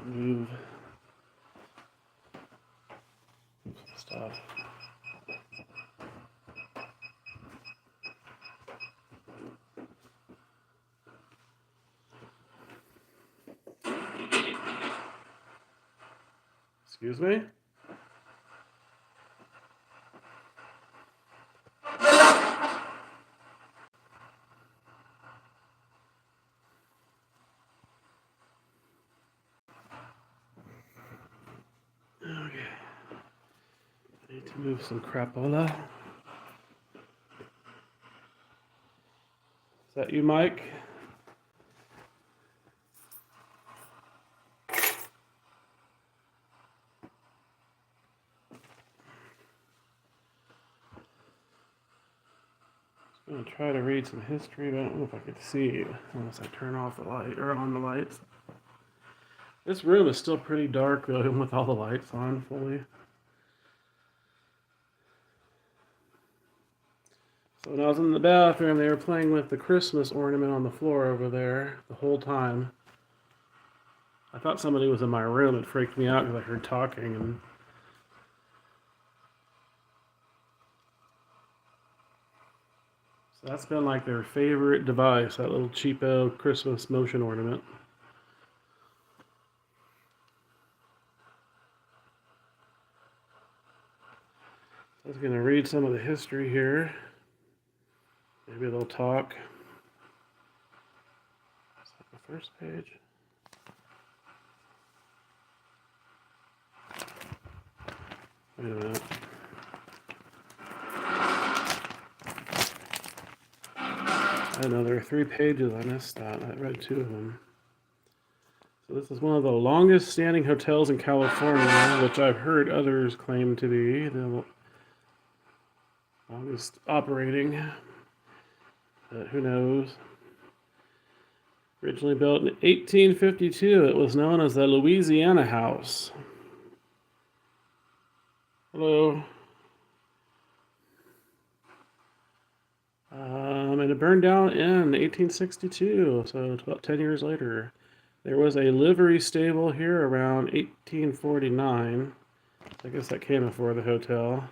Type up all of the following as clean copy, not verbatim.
move some stuff. Excuse me? Okay. I need to move some crapola. Is that you, Mike? I'm going to try to read some history, but I don't know if I can see unless I turn off the light or on the lights. This room is still pretty dark though, even with all the lights on fully. So when I was in the bathroom, they were playing with the Christmas ornament on the floor over there the whole time. I thought somebody was in my room. It freaked me out because I heard talking and so that's been like their favorite device, that little cheapo Christmas motion ornament. I was going to read some of the history here. Maybe they'll talk. Is that the first page? Wait a minute. I know there are 3 pages. I missed that. I read 2 of them. So this is one of the longest standing hotels in California, which I've heard others claim to be the longest operating. But who knows? Originally built in 1852, it was known as the Louisiana House. Hello. And it burned down in 1862, so about 10 years later. There was a livery stable here around 1849. I guess that came before the hotel.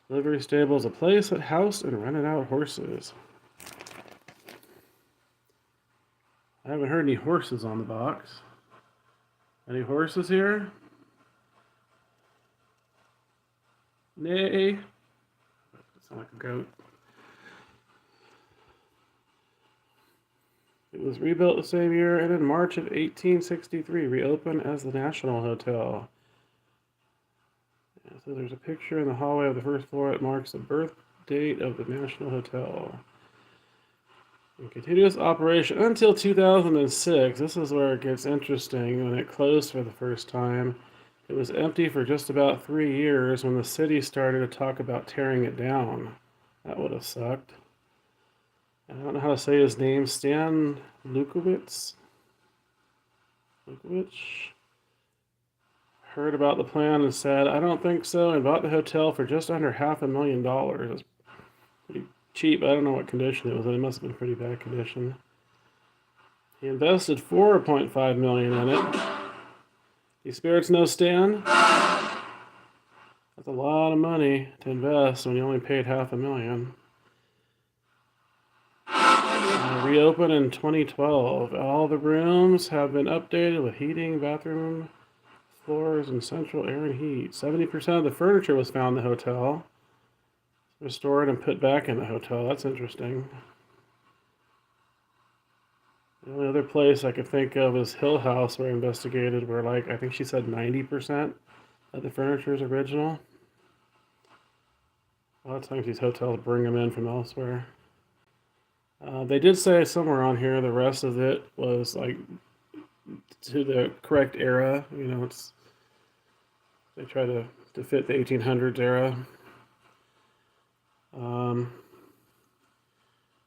Livery stable is a place that housed and rented out horses. I haven't heard any horses on the box. Any horses here? Nay. That sounds like a goat. It was rebuilt the same year and in March of 1863 reopened as the National Hotel. Yeah, so there's a picture in the hallway of the first floor. It marks the birth date of the National Hotel. In continuous operation until 2006. This is where it gets interesting. When it closed for the first time, it was empty for just about 3 years when the city started to talk about tearing it down. That would have sucked. I don't know how to say his name. Stan Lukowicz. Heard about the plan and said, I don't think so, and bought the hotel for just under $500,000. It's pretty cheap. I don't know what condition it was in. It must have been pretty bad condition. He invested $4.5 million in it. You spirits know Stan? That's a lot of money to invest when you only paid $500,000. Reopened in 2012. All the rooms have been updated with heating, bathroom, floors, and central air and heat. 70% of the furniture was found in the hotel. Restored and put back in the hotel. That's interesting. The only other place I could think of is Hill House, where I investigated, where I think she said 90% of the furniture is original. A lot of times these hotels bring them in from elsewhere. They did say somewhere on here the rest of it was to the correct era. They try to fit the 1800s era. And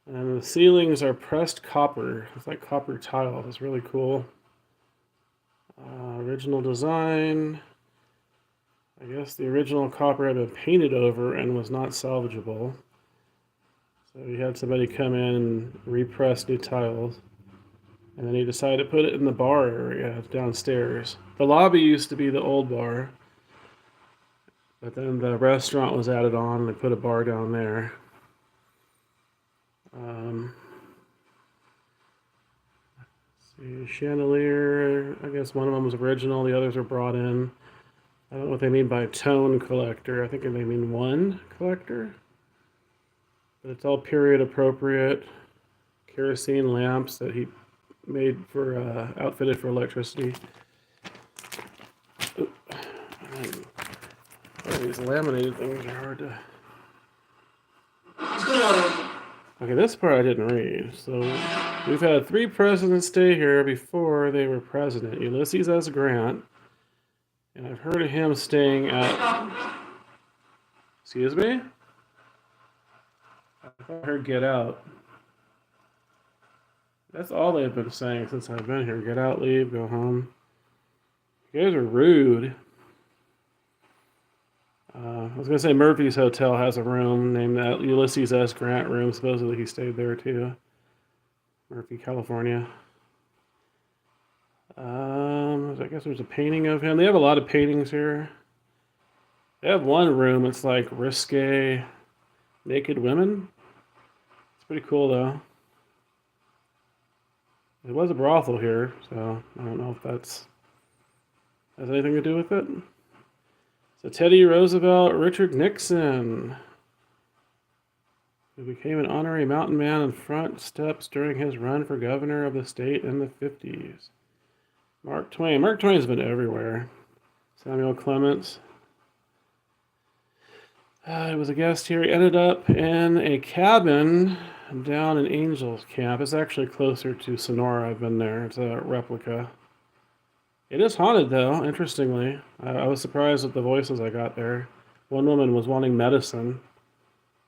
the ceilings are pressed copper. It's like copper tile. It's really cool. Original design. I guess the original copper had been painted over and was not salvageable. So you had somebody come in and repress new tiles. And then he decided to put it in the bar area downstairs. The lobby used to be the old bar, but then the restaurant was added on and they put a bar down there. See, chandelier, I guess one of them was original, the others were brought in. I don't know what they mean by tone collector. I think they mean one collector. But it's all period appropriate. Kerosene lamps that he made for, outfitted for electricity. Oh, these laminated things are hard to. Okay, this part I didn't read. So we've had 3 presidents stay here before they were president. Ulysses S. Grant. And I've heard of him staying at. Excuse me? I heard Get Out. That's all they've been saying since I've been here. Get out, leave, go home. You guys are rude. I was going to say Murphy's Hotel has a room named that Ulysses S. Grant room. Supposedly he stayed there too. Murphy, California. I guess there's a painting of him. They have a lot of paintings here. They have one room. It's like risque naked women. It's pretty cool though. It was a brothel here, so I don't know if that's has anything to do with it. So Teddy Roosevelt, Richard Nixon, who became an honorary mountain man on front steps during his run for governor of the state in the 50s. Mark Twain. Mark Twain's been everywhere. Samuel Clemens. He was a guest here. He ended up in a cabin down in Angels Camp. It's actually closer to Sonora. I've been there. It's a replica. It is haunted, though, interestingly. I was surprised at the voices I got there. One woman was wanting medicine.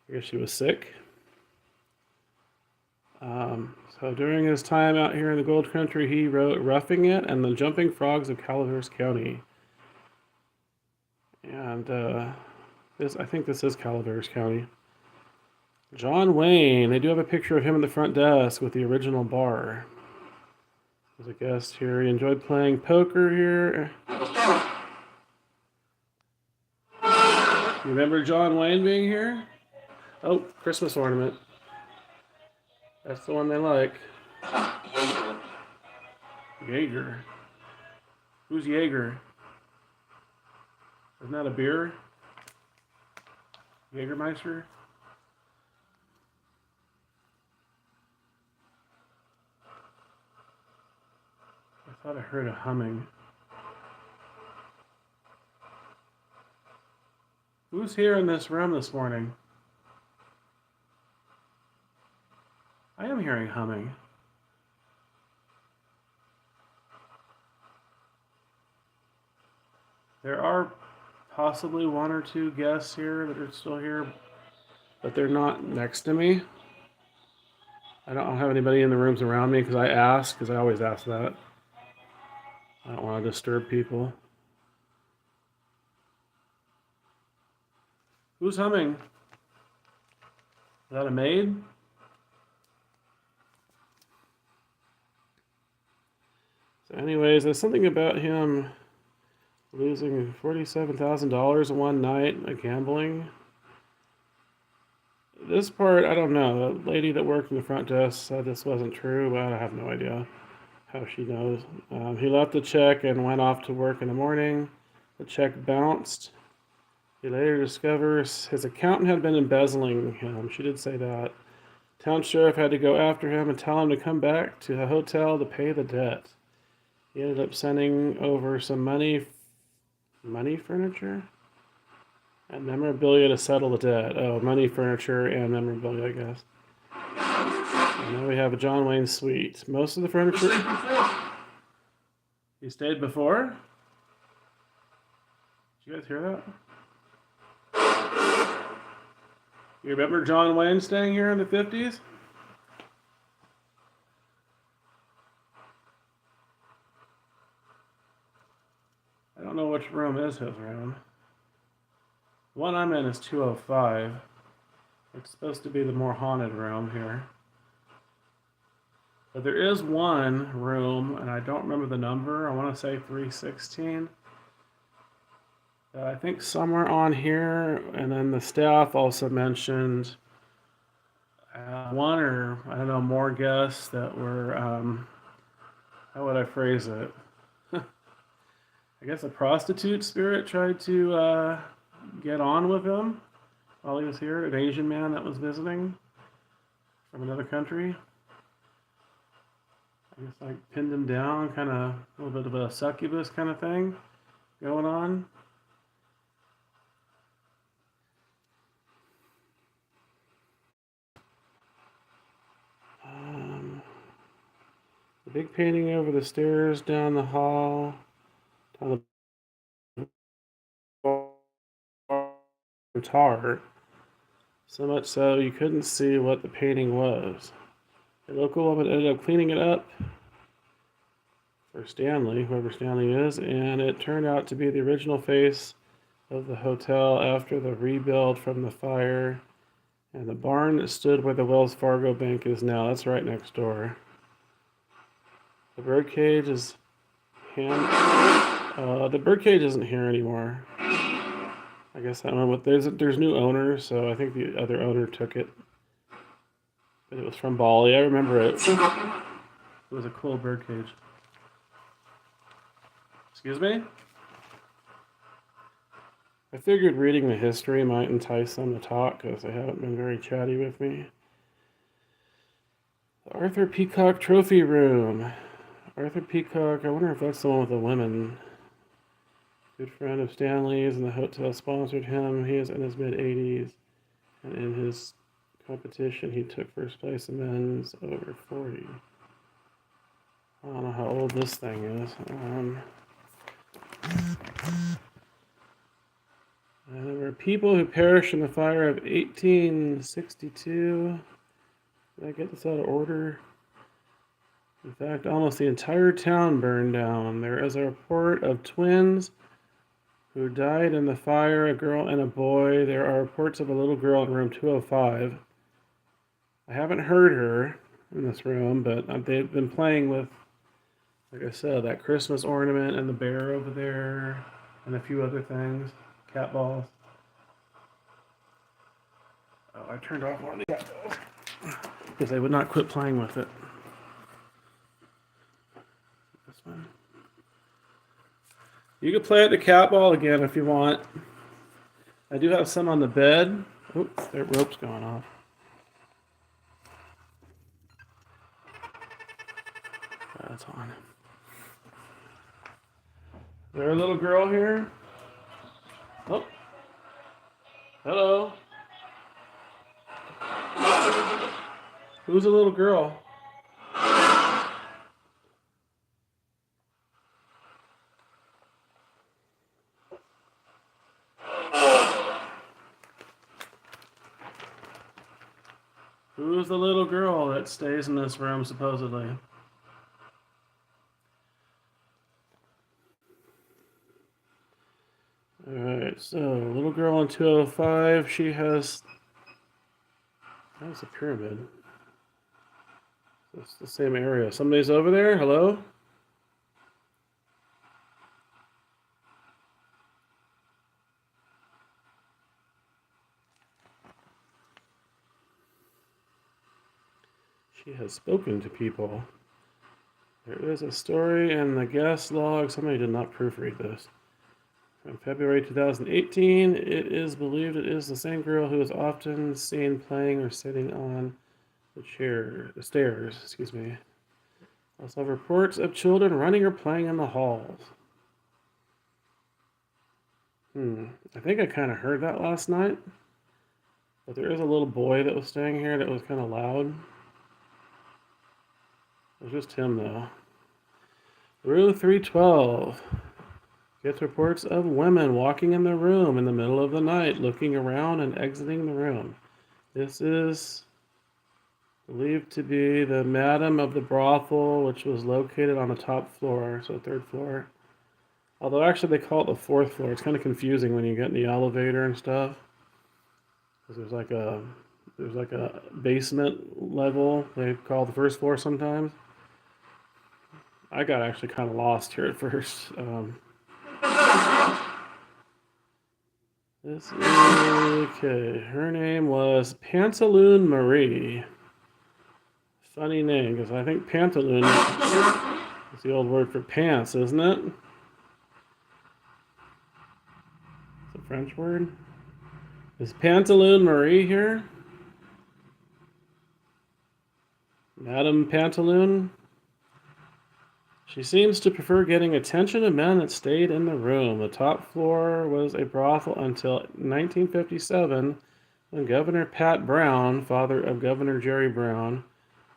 I guess she was sick. So during his time out here in the Gold Country, he wrote Roughing It and The Jumping Frogs of Calaveras County. And I think this is Calaveras County. John Wayne. They do have a picture of him in the front desk with the original bar. As a guest here. He enjoyed playing poker here. You remember John Wayne being here? Oh, Christmas ornament. That's the one they like. Jaeger. Who's Jaeger? Isn't that a beer? Jägermeister? I thought I heard a humming. Who's here in this room this morning? I am hearing humming. There are possibly 1 or 2 guests here that are still here, but they're not next to me. I don't have anybody in the rooms around me because I always ask that. I don't want to disturb people. Who's humming? Is that a maid? So anyways, there's something about him losing $47,000 in one night at gambling. This part, I don't know. The lady that worked in the front desk said this wasn't true, but I have no idea how she knows. He left the check and went off to work in the morning. The check bounced. He later discovers his accountant had been embezzling him. She did say that. Town sheriff had to go after him and tell him to come back to the hotel to pay the debt. He ended up sending over some money, furniture, and memorabilia to settle the debt. Oh, money, furniture, and memorabilia, I guess. And now we have a John Wayne suite. Most of the furniture. You stayed before? Did you guys hear that? You remember John Wayne staying here in the 50s? I don't know which room is his room. The one I'm in is 205. It's supposed to be the more haunted room here. But there is one room, and I don't remember the number. I want to say 316. I think somewhere on here, and then the staff also mentioned one or I don't know more guests that were how would I phrase it? I guess a prostitute spirit tried to get on with him while he was here. An Asian man that was visiting from another country. I guess I pinned him down, kind of a little bit of a succubus kind of thing going on. The big painting over the stairs down the hall, down the tar. So much so you couldn't see what the painting was. A local woman ended up cleaning it up for Stanley, whoever Stanley is, and it turned out to be the original face of the hotel after the rebuild from the fire. And the barn that stood where the Wells Fargo Bank is now, that's right next door. The birdcage is the birdcage isn't here anymore. I guess I don't know what there's new owners, so I think the other owner took it. But it was from Bali. I remember it. It was a cool birdcage. Excuse me? I figured reading the history might entice them to talk because they haven't been very chatty with me. The Arthur Peacock Trophy Room. Arthur Peacock, I wonder if that's the one with the women. Good friend of Stanley's, and the hotel sponsored him. He is in his mid-80s, and in his competition, he took first place in men's over 40. I don't know how old this thing is. There were people who perished in the fire of 1862. Did I get this out of order? In fact, almost the entire town burned down. There is a report of twins who died in the fire, a girl and a boy. There are reports of a little girl in room 205. I haven't heard her in this room, but they've been playing with, like I said, that Christmas ornament and the bear over there and a few other things. Cat balls. Oh, I turned off one of the cat balls because they would not quit playing with it. This one. You can play at the cat ball again if you want. I do have some on the bed. Oops, their rope's going off. That's on. Is there a little girl here? Oh. Hello. Who's a little girl? Who's the little girl that stays in this room supposedly? Alright, so little girl on 205, she has. That's a pyramid. It's the same area. Somebody's over there? Hello? She has spoken to people. There is a story in the guest log. Somebody did not proofread this. From February 2018, it is believed it is the same girl who is often seen playing or sitting on the stairs, excuse me. Also reports of children running or playing in the halls. I think I kind of heard that last night. But there is a little boy that was staying here that was kind of loud. It was just him, though. Room 312 gets reports of women walking in the room in the middle of the night, looking around and exiting the room. This is believed to be the madam of the brothel, which was located on the top floor, so third floor. Although actually they call it the fourth floor. It's kind of confusing when you get in the elevator and stuff. Because there's like a There's like a basement level they call the first floor sometimes. I got actually kind of lost here at first. This is okay. Her name was Pantaloon Marie. Funny name, because I think pantaloon is the old word for pants, isn't it? It's a French word. Is Pantaloon Marie here? Madame Pantaloon? She seems to prefer getting attention of men that stayed in the room. The top floor was a brothel until 1957, when Governor Pat Brown, father of Governor Jerry Brown,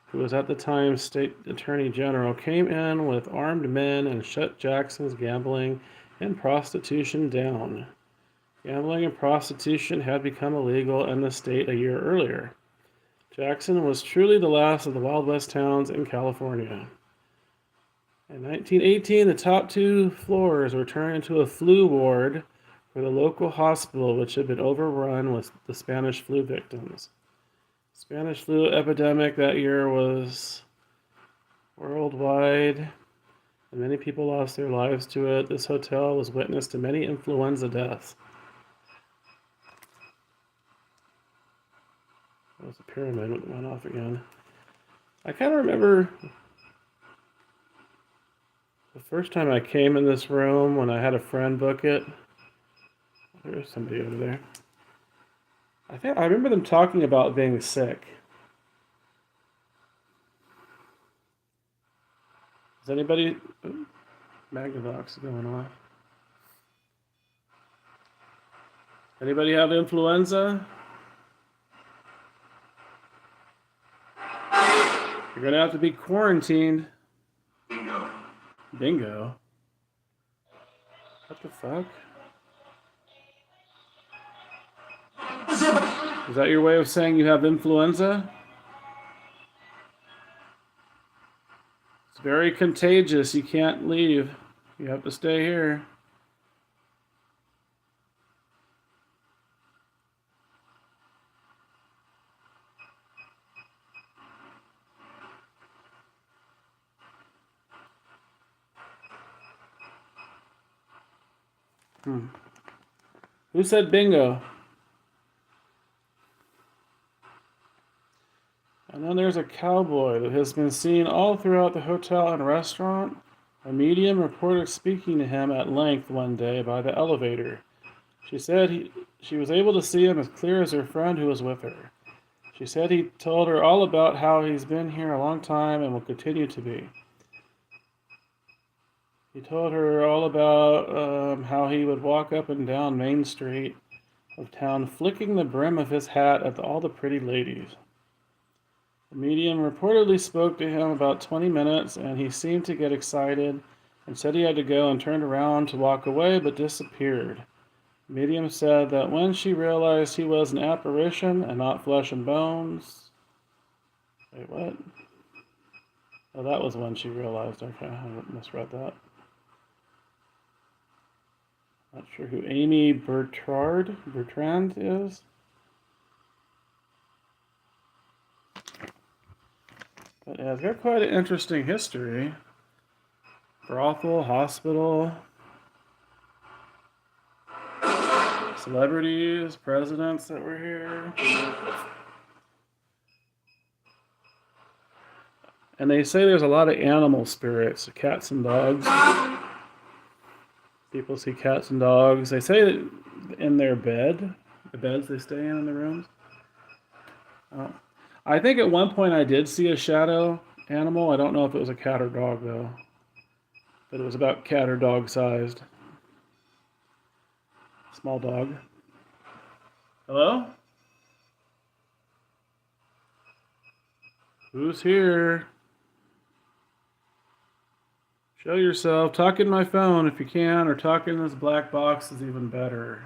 who was at the time state attorney general, came in with armed men and shut Jackson's gambling and prostitution down. Gambling and prostitution had become illegal in the state a year earlier. Jackson was truly the last of the Wild West towns in California. In 1918, the top two floors were turned into a flu ward for the local hospital, which had been overrun with the Spanish flu victims. Spanish flu epidemic that year was worldwide, and many people lost their lives to it. This hotel was witness to many influenza deaths. That was the pyramid that went off again. I kind of remember the first time I came in this room when I had a friend book it. There's somebody over there. I remember them talking about being sick. Does anybody... Magnavox is going off. Anybody have influenza? You're going to have to be quarantined. Bingo. Bingo? What the fuck? Is that your way of saying you have influenza? It's very contagious. You can't leave. You have to stay here. Who said bingo? And then there's a cowboy that has been seen all throughout the hotel and restaurant. A medium reported speaking to him at length one day by the elevator. She said she was able to see him as clear as her friend who was with her. She said he told her all about how he's been here a long time and will continue to be. He told her all about how he would walk up and down Main Street of town flicking the brim of his hat at all the pretty ladies. The medium reportedly spoke to him about 20 minutes, and he seemed to get excited and said he had to go and turned around to walk away but disappeared. The medium said that when she realized he was an apparition and not flesh and bones... Wait, what? Oh, that was when she realized. Okay, I misread that. Not sure who Amy Bertrand is. But yeah, it's got quite an interesting history. Brothel, hospital, celebrities, presidents that were here. And they say there's a lot of animal spirits, cats and dogs. People see cats and dogs. They say that in their bed, the beds they stay in the rooms. I think at one point I did see a shadow animal. I don't know if it was a cat or dog, though. But it was about cat or dog sized. Small dog. Hello? Who's here? Show yourself. Talk in my phone if you can, or talk in this black box is even better.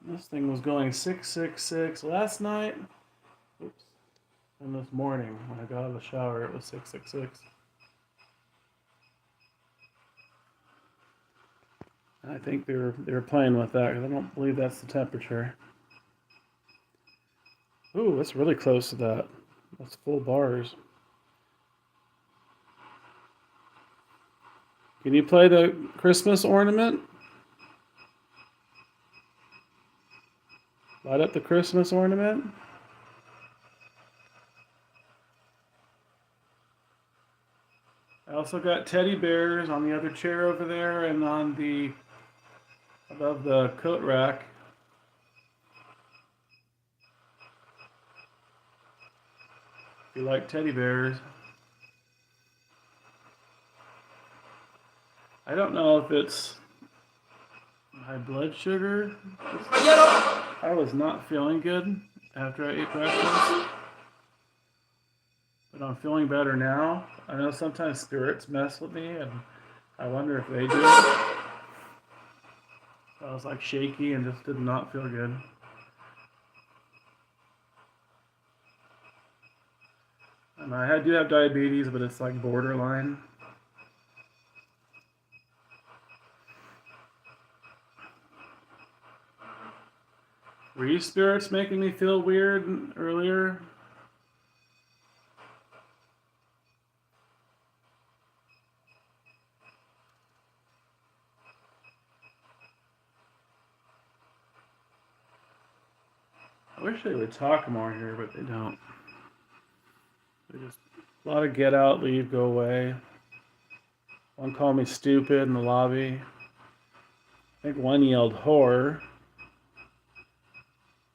This thing was going 666 last night. Oops. And this morning, when I got out of the shower, it was 666. I think they were playing with that because I don't believe that's the temperature. Ooh, that's really close to that. That's full bars. Can you play the Christmas ornament? Light up the Christmas ornament. I also got teddy bears on the other chair over there and on the above the coat rack. If you like teddy bears. I don't know if it's high blood sugar. I was not feeling good after I ate breakfast, but I'm feeling better now. I know sometimes spirits mess with me, and I wonder if they do. I was like shaky and just did not feel good. And I do have diabetes, but it's like borderline. Were you spirits making me feel weird earlier? I wish they would talk more here, but they don't. They just a lot of get out, leave, go away. One called me stupid in the lobby. I think one yelled whore.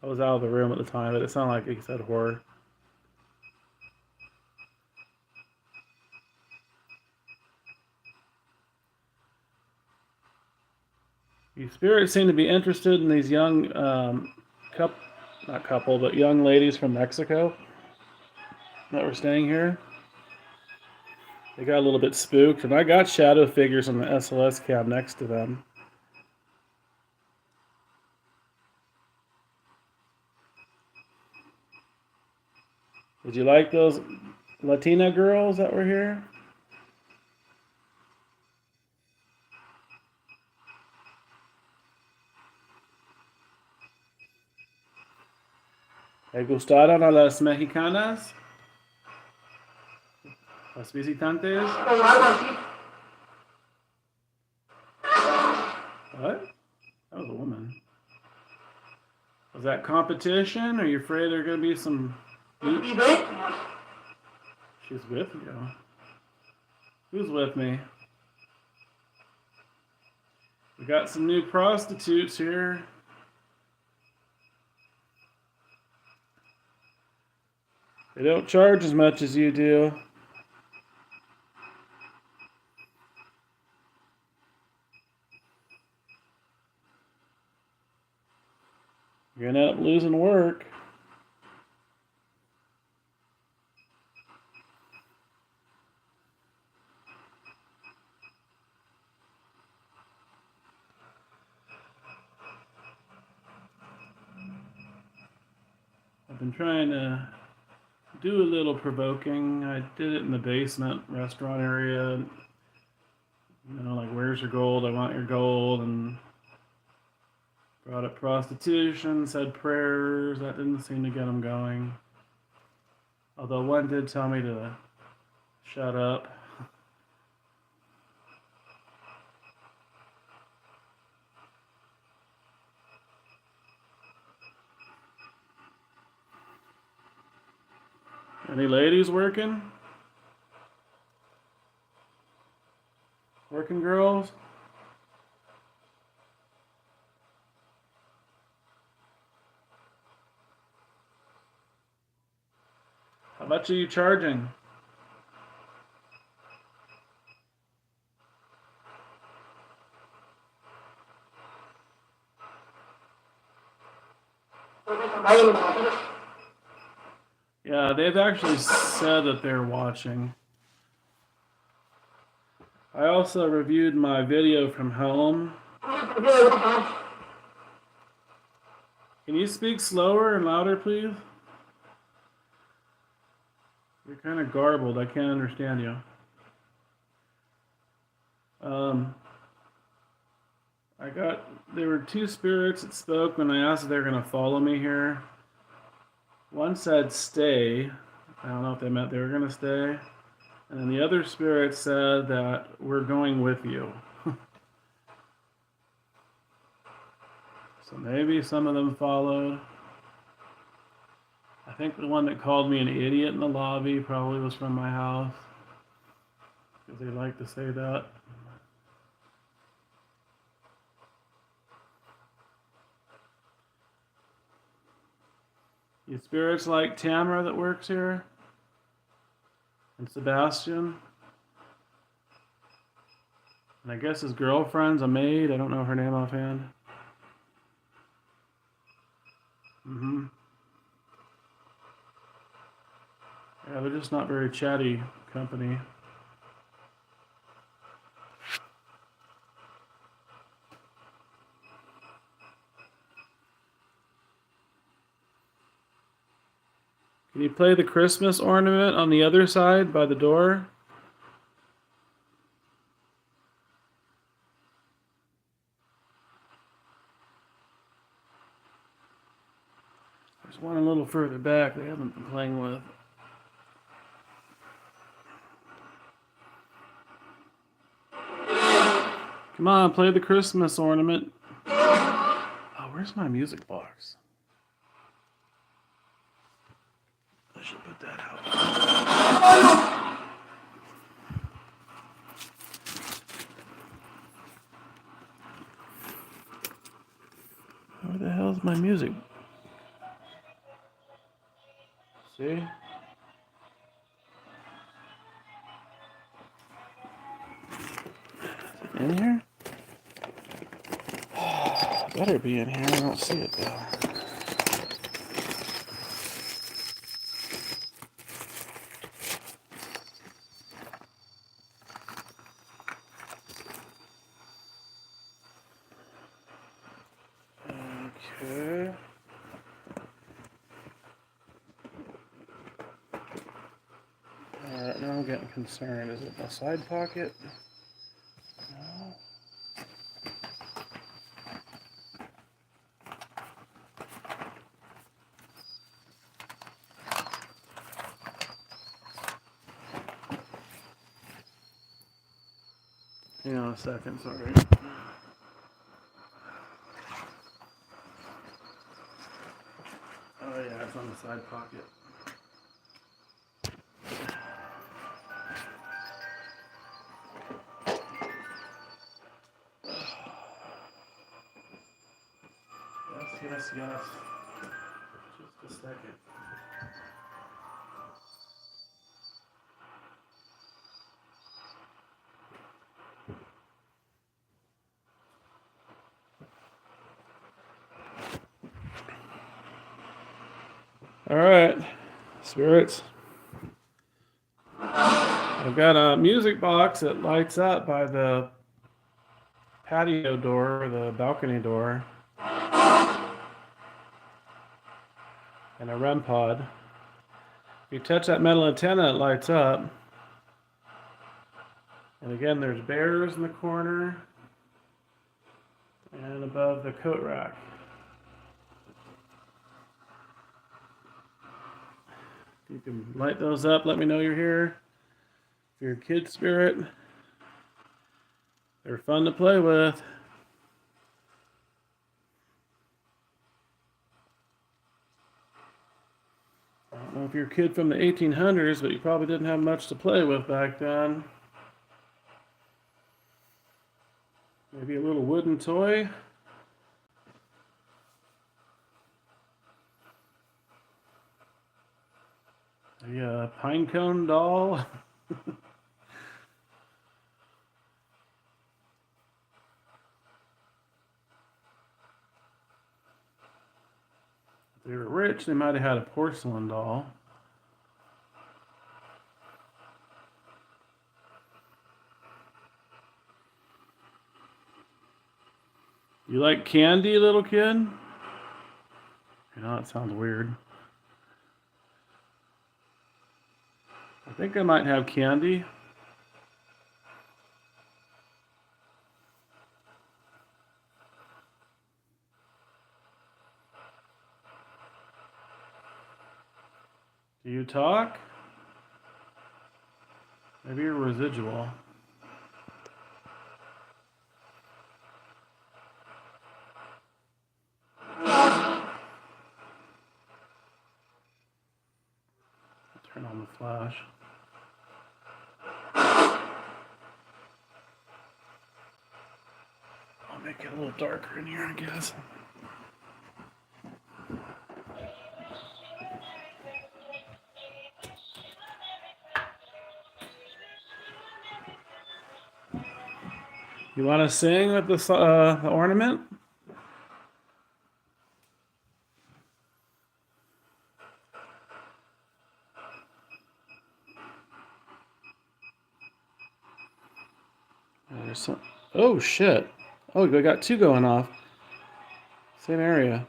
I was out of the room at the time, but it sounded like he said whore. The spirits seem to be interested in these young not couple, but young ladies from Mexico that were staying here. They got a little bit spooked, and I got shadow figures on the SLS cab next to them. Did you like those Latina girls that were here? ¿Le gustaron a las mexicanas? Las visitantes? What? That was a woman. Was that competition? Are you afraid there are going to be some... She's with you. Who's with me? We got some new prostitutes here. They don't charge as much as you do. You're gonna end up losing work. I've been trying to do a little provoking. I did it in the basement restaurant area. You know, like, where's your gold? I want your gold. And brought up prostitution, said prayers. That didn't seem to get them going. Although one did tell me to shut up. Any ladies working? Working girls? How much are you charging? Yeah, they've actually said that they're watching. I also reviewed my video from home. Can you speak slower and louder, please? You're kind of garbled. I can't understand you. There were two spirits that spoke when I asked if they were going to follow me here. One said stay. I don't know if they meant they were going to stay. And then the other spirit said that we're going with you. So maybe some of them followed. I think the one that called me an idiot in the lobby probably was from my house, because they like to say that. You spirits like Tamara that works here? And Sebastian? And I guess his girlfriend's a maid. I don't know her name offhand. Yeah, they're just not very chatty company. Can you play the Christmas ornament on the other side by the door? There's one a little further back they haven't been playing with. Come on, play the Christmas ornament. Oh, where's my music box? I should put that out. Where the hell's my music? See? Is it in here? Better be in here. I don't see it though. Okay. Alright, now I'm getting concerned. Is it my side pocket? No. Hang on a second, sorry. Oh yeah, it's on the side pocket. Yes. Just a second. All right, spirits. I've got a music box that lights up by the patio door, or the balcony door, and a REM pod. If you touch that metal antenna, it lights up. And again, there's bears in the corner and above the coat rack. If you can light those up, let me know you're here. If you're a kid spirit, they're fun to play with. I don't know if you're a kid from the 1800s, but you probably didn't have much to play with back then. Maybe a little wooden toy. A pine cone doll. If they were rich, they might have had a porcelain doll. You like candy, little kid? You know, that sounds weird. I think I might have candy. you talk? Maybe you're residual. Turn on the flash. I'll make it a little darker in here, I guess. You want to sing with the ornament? There's some. Oh shit! Oh, we got two going off. Same area.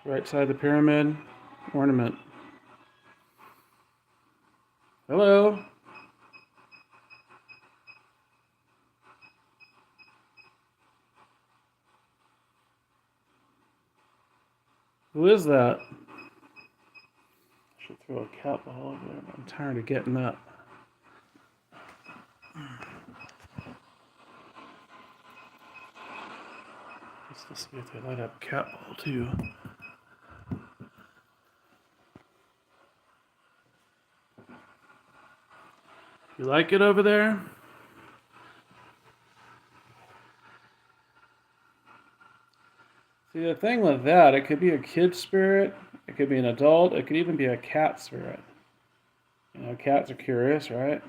Right side of the pyramid. Ornament. Hello. Who is that? I should throw a cat ball over there, but I'm tired of getting up. Let's see if they light up cat ball too. You like it over there? See, the thing with that, it could be a kid spirit, it could be an adult, it could even be a cat spirit. You know, cats are curious, right?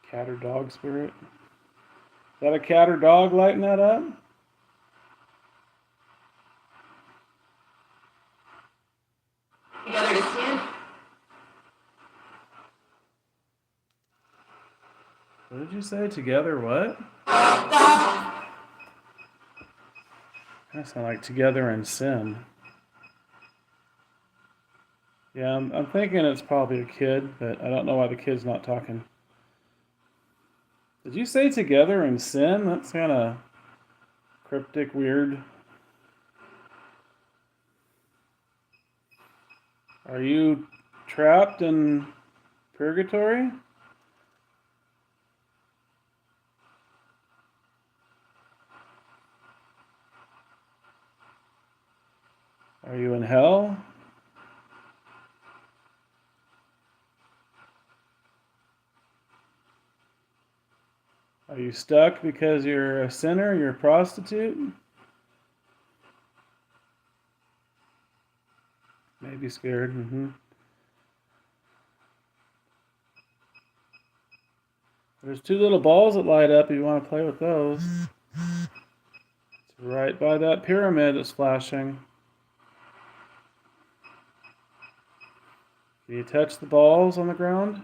Cat or dog spirit. Is that a cat or dog lighting that up? Together to sin. What did you say? Together what? That sounds like together in sin. Yeah, I'm thinking it's probably a kid, but I don't know why the kid's not talking. Did you say together in sin? That's kind of cryptic, weird. Are you trapped in purgatory? Are you in hell? Are you stuck because you're a sinner? You're a prostitute? Maybe scared. There's two little balls that light up if you want to play with those. It's right by that pyramid that's flashing. Can you touch the balls on the ground?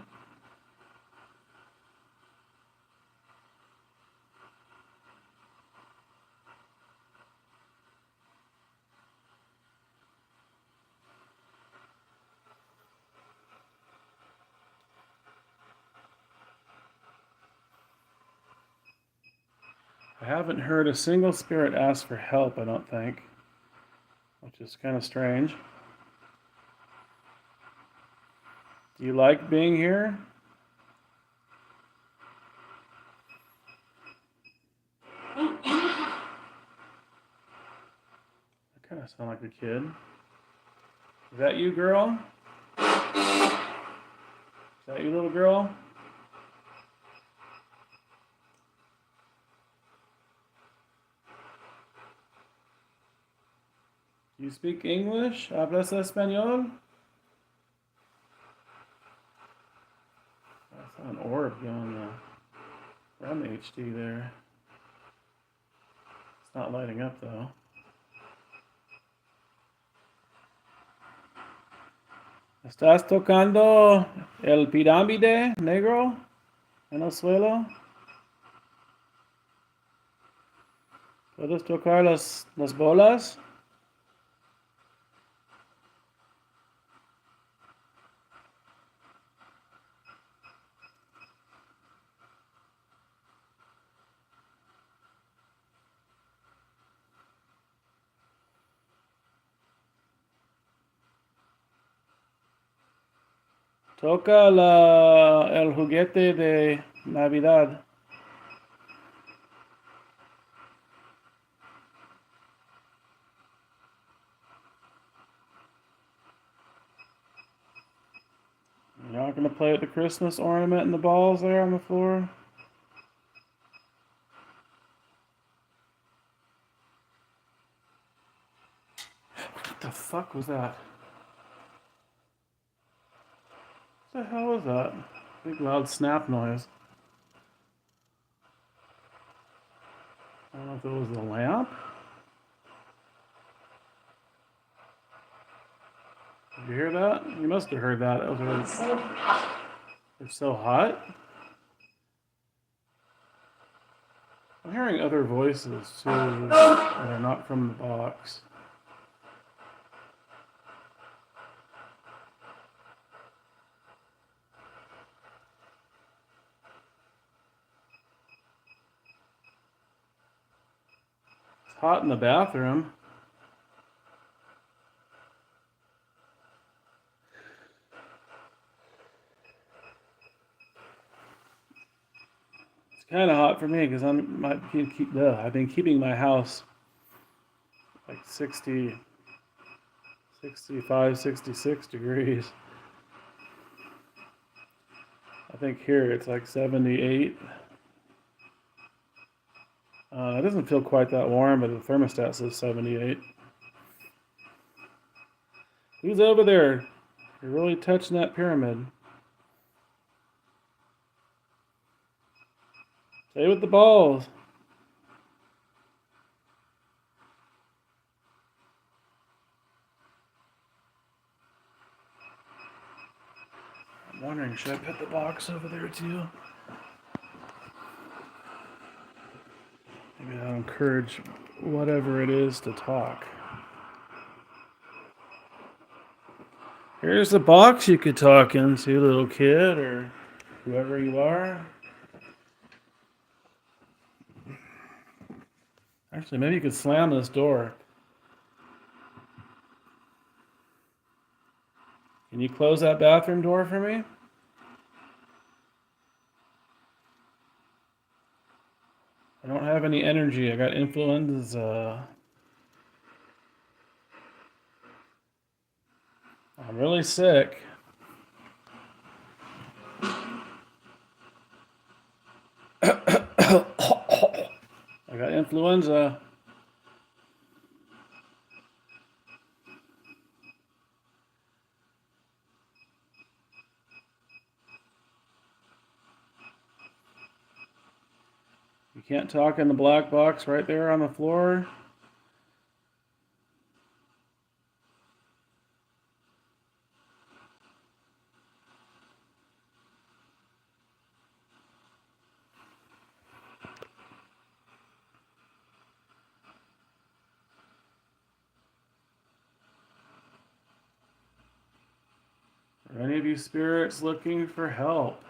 I haven't heard a single spirit ask for help, I don't think, which is kind of strange. Do you like being here? I kind of sound like a kid. Is that you, girl? Is that you, little girl? Do you speak English? ¿Hablas español? I saw an orb going around the HD there. It's not lighting up though. ¿Estás tocando el pirámide negro en el suelo? ¿Puedes tocar las bolas? Toca el juguete de Navidad. You're not going to play with the Christmas ornament and the balls there on the floor? What the fuck was that? What the hell was that? Big loud snap noise. I don't know if it was the lamp. Did you hear that? You must have heard that. It was really... It's so hot. I'm hearing other voices too that are not from the box. It's hot in the bathroom. It's kind of hot for me because I've been keeping my house like 60, 65, 66 degrees. I think here it's like 78. It doesn't feel quite that warm, but the thermostat says 78. Who's over there? You're really touching that pyramid. Stay with the balls. I'm wondering, should I put the box over there too? Maybe that'll encourage whatever it is to talk. Here's the box you could talk into, little kid, or whoever you are. Actually, maybe you could slam this door. Can you close that bathroom door for me? I don't have any energy. I got influenza. I'm really sick. I got influenza. You can't talk in the black box right there on the floor. Are any of you spirits looking for help?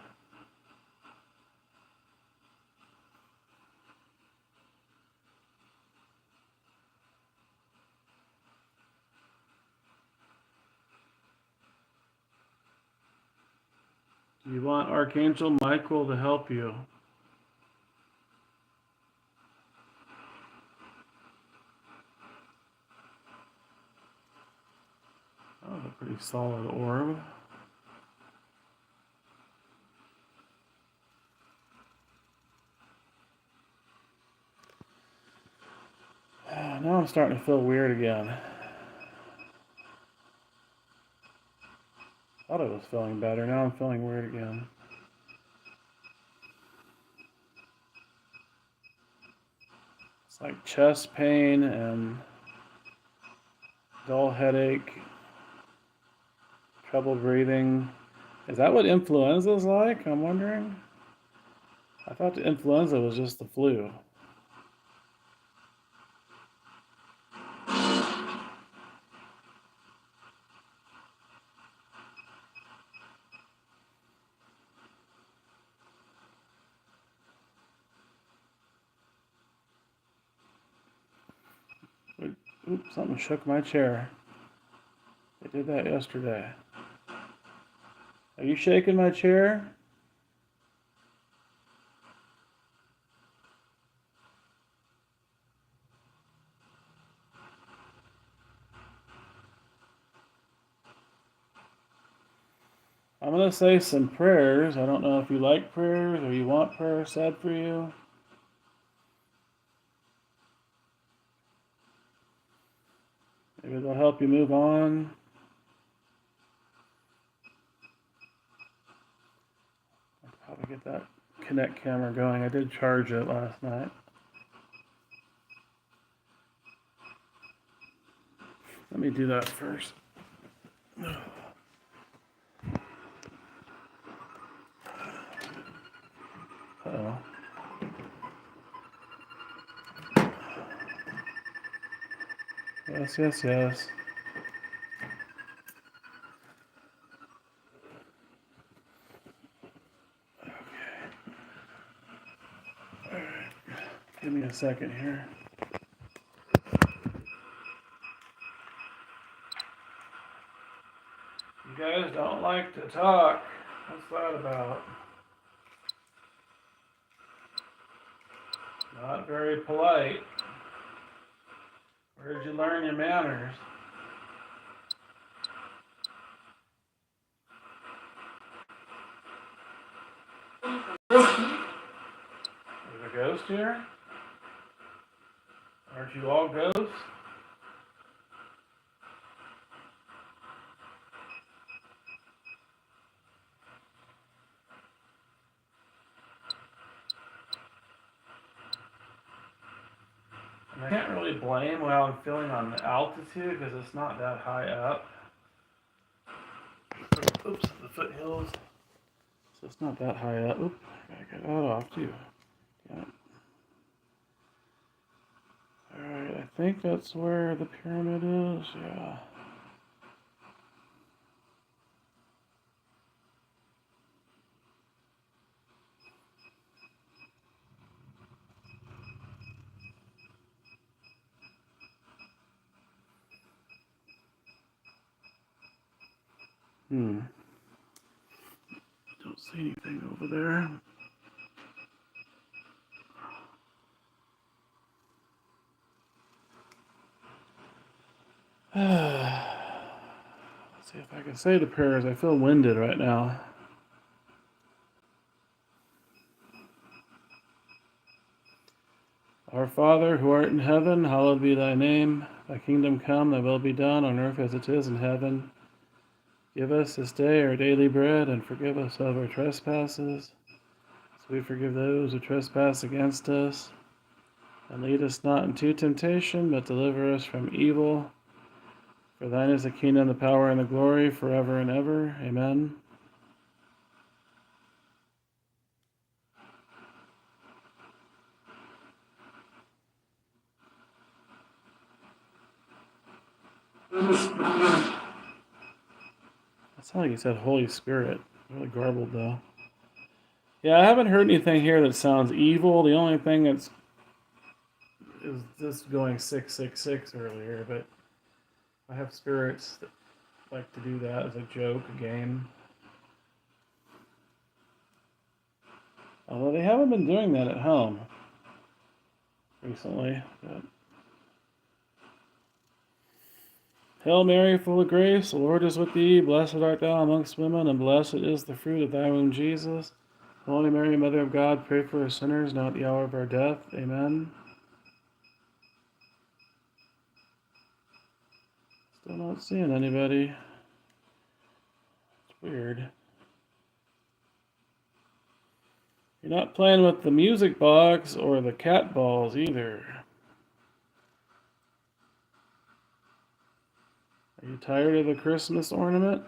Do you want Archangel Michael to help you? Oh, a pretty solid orb. Now I'm starting to feel weird again. Thought I was feeling better. Now I'm feeling weird again. It's like chest pain and dull headache, trouble breathing. Is that what influenza is like? I'm wondering. I thought the influenza was just the flu. Oops, something shook my chair. They did that yesterday. Are you shaking my chair? I'm going to say some prayers. I don't know if you like prayers or you want prayer said for you. Maybe they'll help you move on. I'll probably get that Kinect camera going. I did charge it last night. Let me do that first. Uh-oh. Yes, yes, yes. Okay. All right. Give me a second here. You guys don't like to talk. What's that about? Not very polite. Where did you learn your manners? There's a ghost here? Aren't you all ghosts? And I can't really blame what I'm feeling on the altitude because it's not that high up. Oops, the foothills. So it's not that high up. Oop, I gotta get that off too. Yeah. Alright, I think that's where the pyramid is. Yeah. Don't see anything over there. Let's see if I can say the prayers. I feel winded right now. Our Father, who art in heaven, hallowed be thy name. Thy kingdom come, thy will be done on earth as it is in heaven. Give us this day our daily bread, and forgive us of our trespasses, as we forgive those who trespass against us. And lead us not into temptation, but deliver us from evil. For thine is the kingdom, the power, and the glory, forever and ever. Amen. That sounded like you said Holy Spirit. Really garbled, though. Yeah, I haven't heard anything here that sounds evil. The only thing that's is this going 666 earlier, but I have spirits that like to do that as a joke, a game. Although they haven't been doing that at home recently. But Hail Mary, full of grace, the Lord is with thee. Blessed art thou amongst women, and blessed is the fruit of thy womb, Jesus. Holy Mary, Mother of God, pray for us sinners, now at the hour of our death. Amen. Still not seeing anybody. It's weird. You're not playing with the music box or the cat balls either. Are you tired of the Christmas ornament?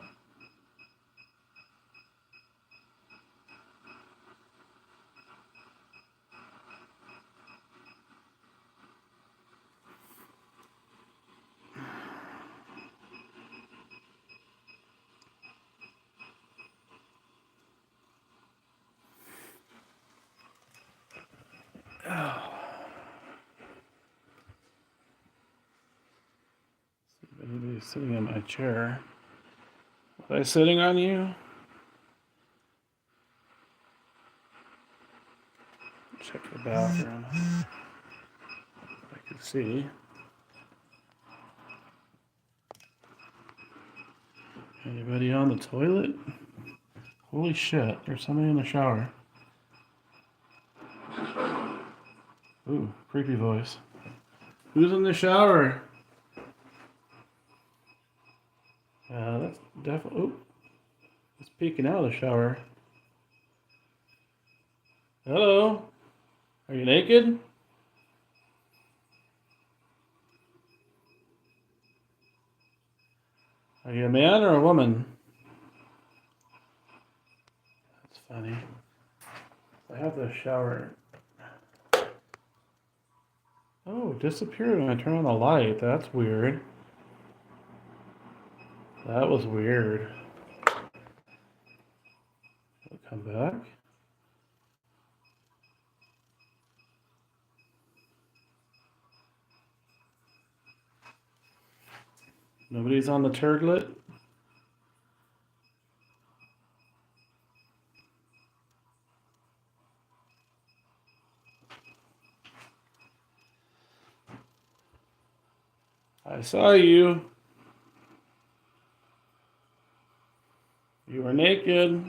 Oh. See if anybody's sitting in my chair. Was I sitting on you? Check the bathroom. I can see. Anybody on the toilet? Holy shit, there's somebody in the shower. Ooh, creepy voice. Who's in the shower? That's definitely. Ooh, it's peeking out of the shower. Hello? Are you naked? Are you a man or a woman? That's funny. I have the shower. Oh, it disappeared when I turn on the light. That's weird. That was weird. It'll come back. Nobody's on the turglet. I saw you. You were naked.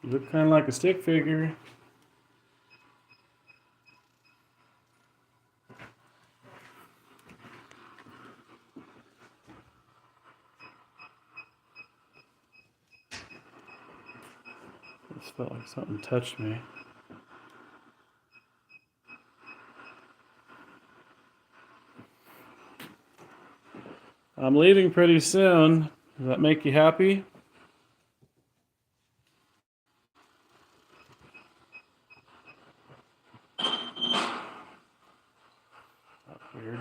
You look kind of like a stick figure. This felt like something touched me. I'm leaving pretty soon. Does that make you happy? That's weird.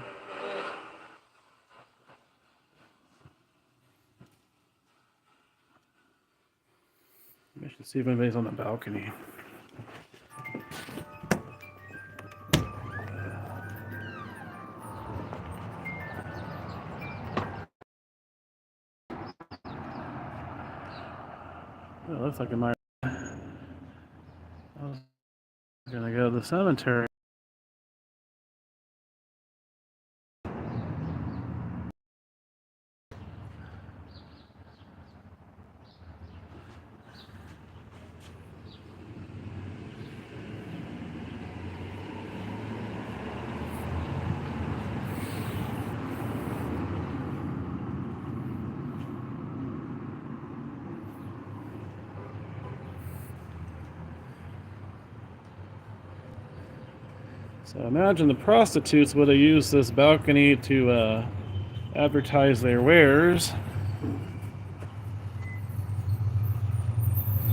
I should see if anybody's on the balcony. It looks like it might. I was gonna go to the cemetery. So imagine the prostitutes would have used this balcony to advertise their wares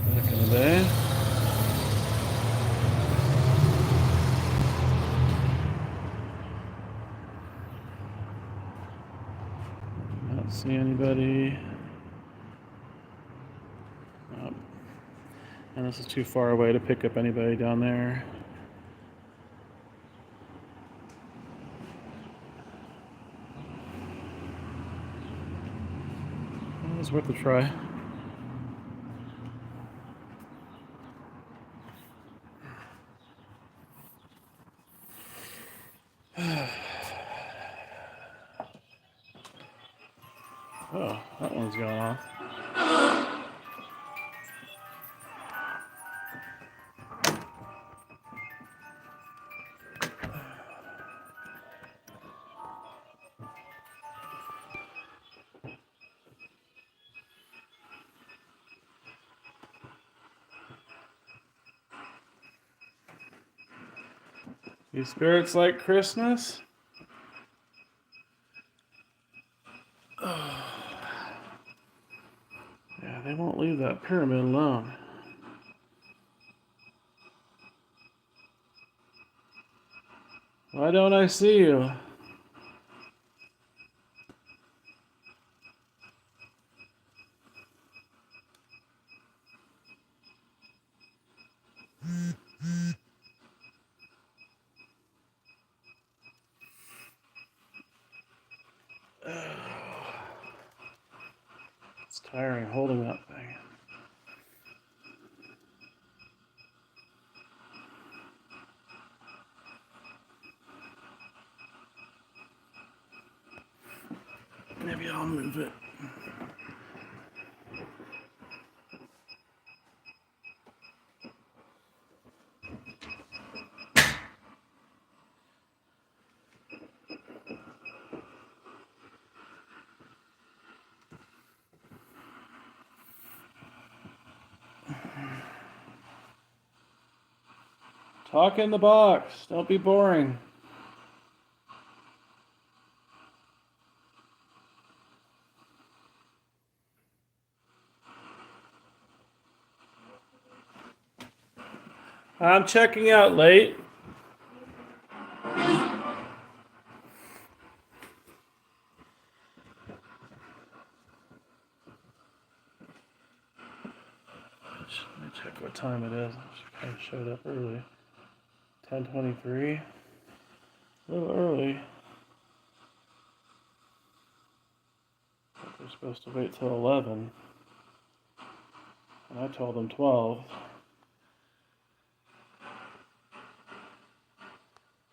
back in the day. Not see anybody. Nope. And this is too far away to pick up anybody down there. It was worth a try. Oh, that one's going off. You spirits like Christmas? Yeah, they won't leave that pyramid alone. Why don't I see you? It's tiring holding that thing. Maybe I'll move it. Talk in the box. Don't be boring. I'm checking out late. Let me check what time it is. I kind of showed up early. 10:23. A little early. They're supposed to wait till 11. And I told them 12.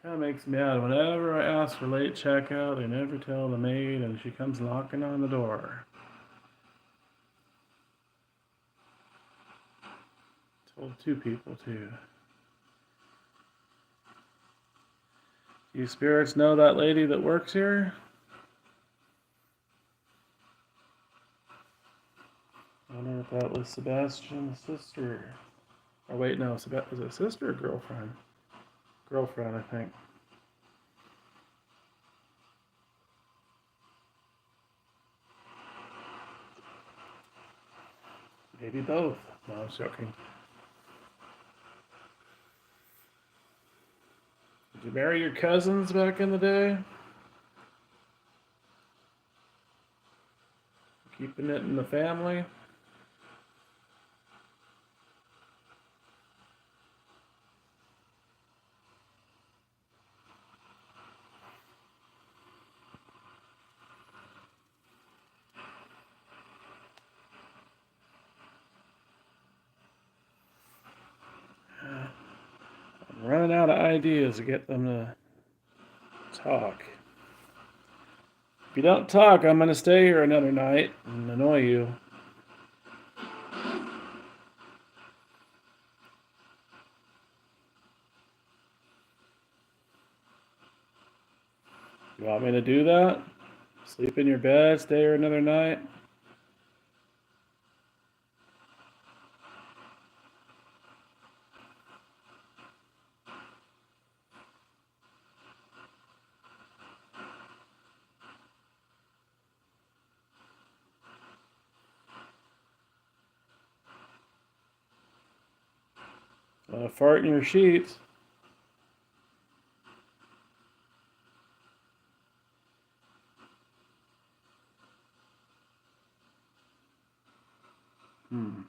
Kind of makes me mad. Whenever I ask for late checkout, they never tell the maid, and she comes knocking on the door. Told 2 people too. Do you spirits know that lady that works here? I wonder if that was Sebastian's sister. Oh wait, no, was it sister or girlfriend? Girlfriend, I think. Maybe both. No, I'm joking. Did you marry your cousins back in the day? Keeping it in the family? I'm running out of ideas to get them to talk. If you don't talk, I'm going to stay here another night and annoy you. You want me to do that? Sleep in your bed, stay here another night? Want to fart in your sheets? I'm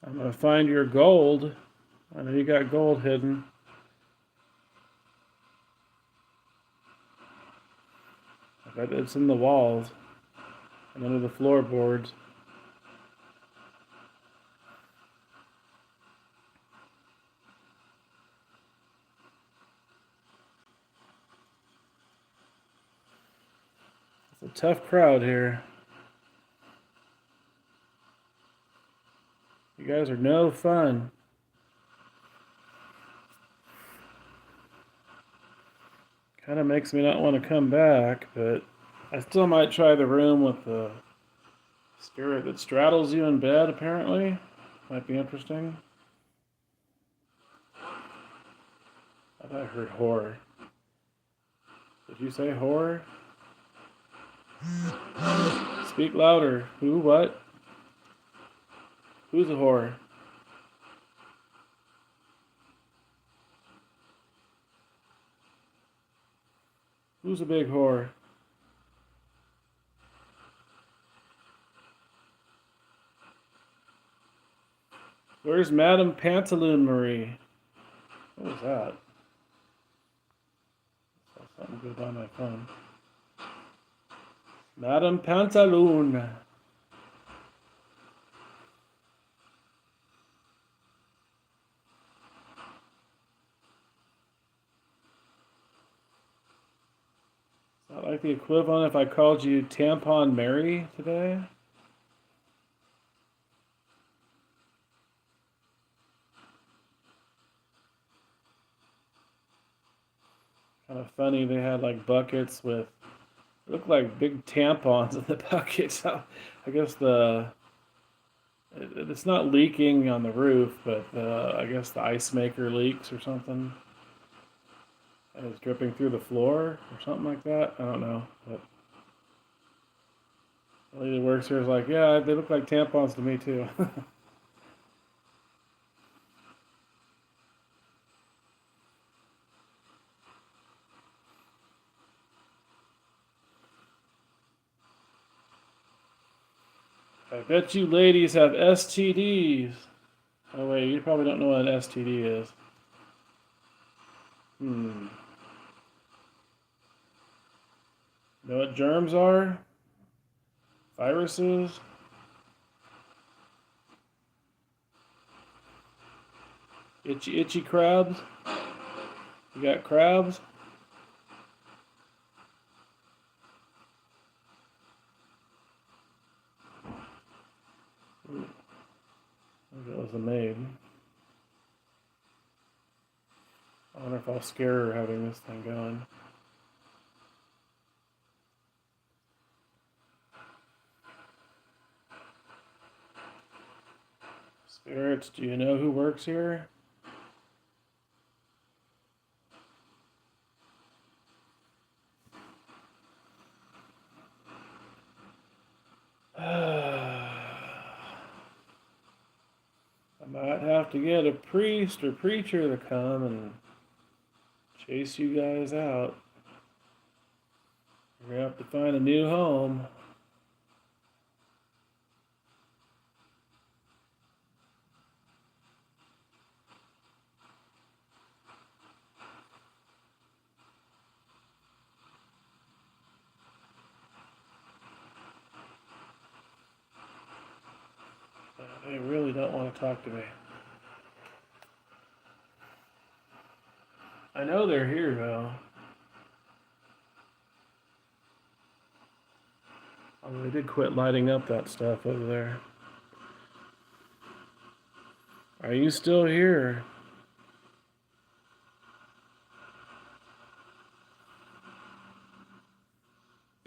going to find your gold. I know you got gold hidden. I bet it's in the walls and under the floorboards. It's a tough crowd here. You guys are no fun. Kind of makes me not want to come back, but I still might try the room with the spirit that straddles you in bed, apparently. Might be interesting. I thought I heard horror. Did you say horror? Speak louder. Who? What? Who's a whore? Who's a big whore? Where's Madame Pantaloon Marie? What was that? I saw something good on my phone. Madame Pantaloon. like the equivalent if I called you Tampon Mary today. Kind of funny. They had like buckets with looked like big tampons in the buckets. I guess it's not leaking on the roof, but I guess the ice maker leaks or something. And it's dripping through the floor or something like that. I don't know, but the lady that works here is like, yeah, they look like tampons to me too. I bet you ladies have STDs. Oh wait, you probably don't know what an STD is. Hmm. Know what germs are? Viruses? Itchy crabs? You got crabs? I think it was a maid. I wonder if I'll scare her having this thing going. Spirits, do you know who works here? I might have to get a priest or preacher to come and chase you guys out. You're gonna have to find a new home. They really don't want to talk to me. I know they're here though. Oh, they did quit lighting up that stuff over there. Are you still here?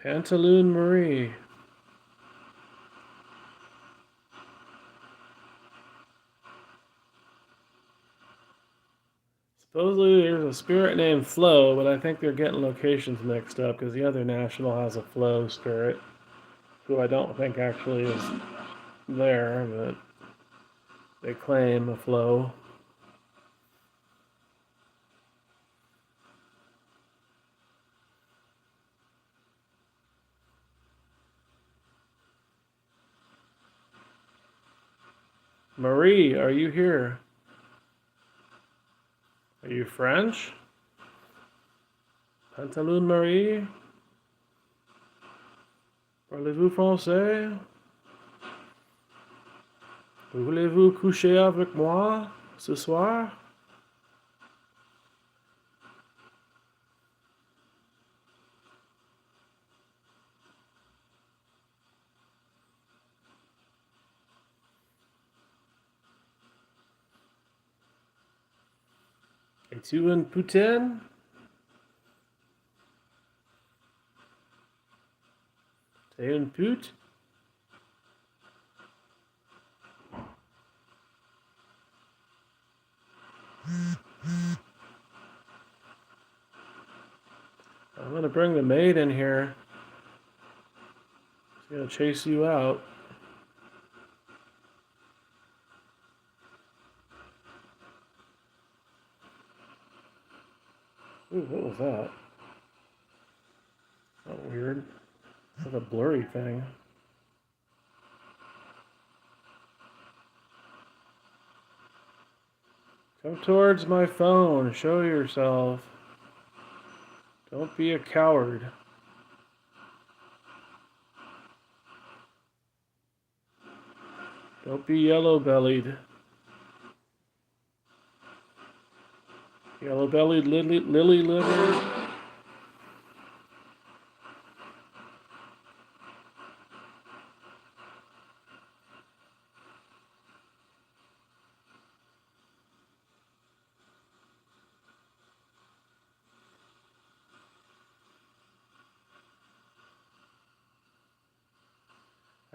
Pantaloon Marie. Supposedly there's a spirit named Flo, but I think they're getting locations mixed up because the other national has a Flo spirit, who I don't think actually is there, but they claim a Flo. Marie, are you here? Are you French? Pantaloon Marie? Parlez-vous français? Voulez-vous coucher avec moi ce soir? Es-tu une putaine? T'es une pute? I'm gonna bring the maid in here. She's gonna chase you out. Ooh, what was that? Oh, weird. It's like a blurry thing. Come towards my phone. Show yourself. Don't be a coward. Don't be yellow-bellied. Yellow-bellied lily liver.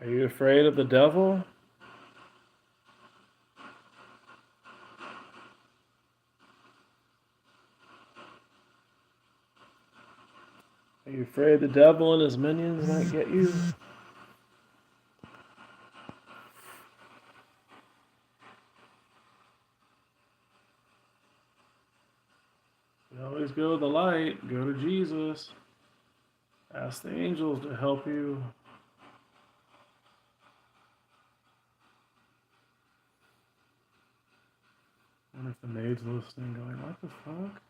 Are you afraid of the devil? Are you afraid the devil and his minions might get you? You always go to the light. Go to Jesus. Ask the angels to help you. I wonder if the maid's listening, going, what the fuck?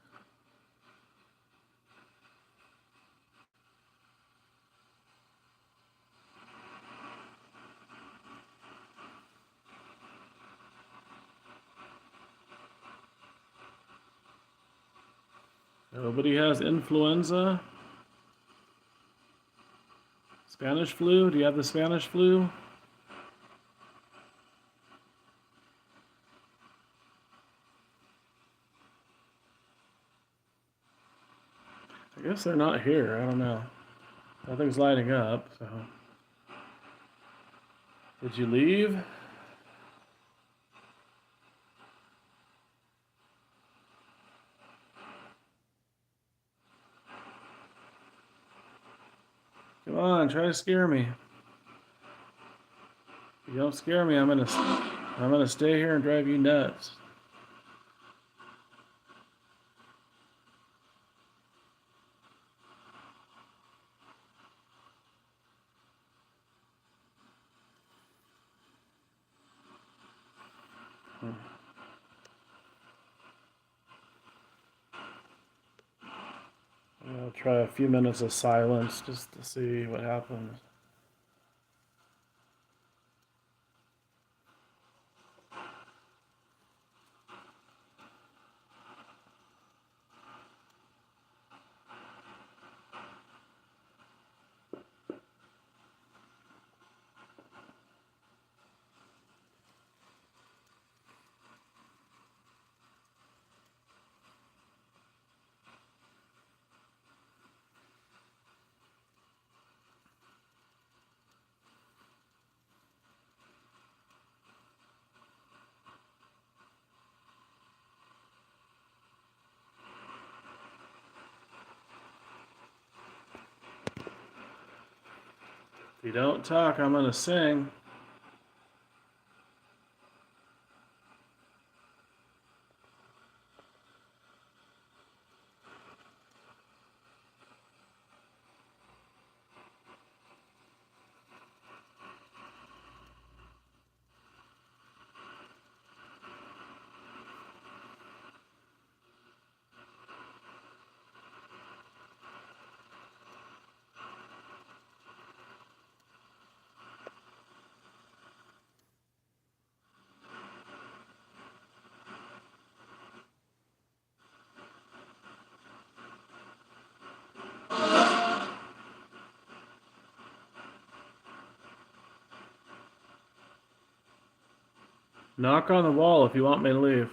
Nobody has influenza? Spanish flu? Do you have the Spanish flu? I guess they're not here. I don't know. Nothing's lighting up, so. Did you leave? Come on, try to scare me. If you don't scare me, I'm gonna stay here and drive you nuts. I'll try a few minutes of silence just to see what happens. If you don't talk, I'm gonna sing. Knock on the wall if you want me to leave.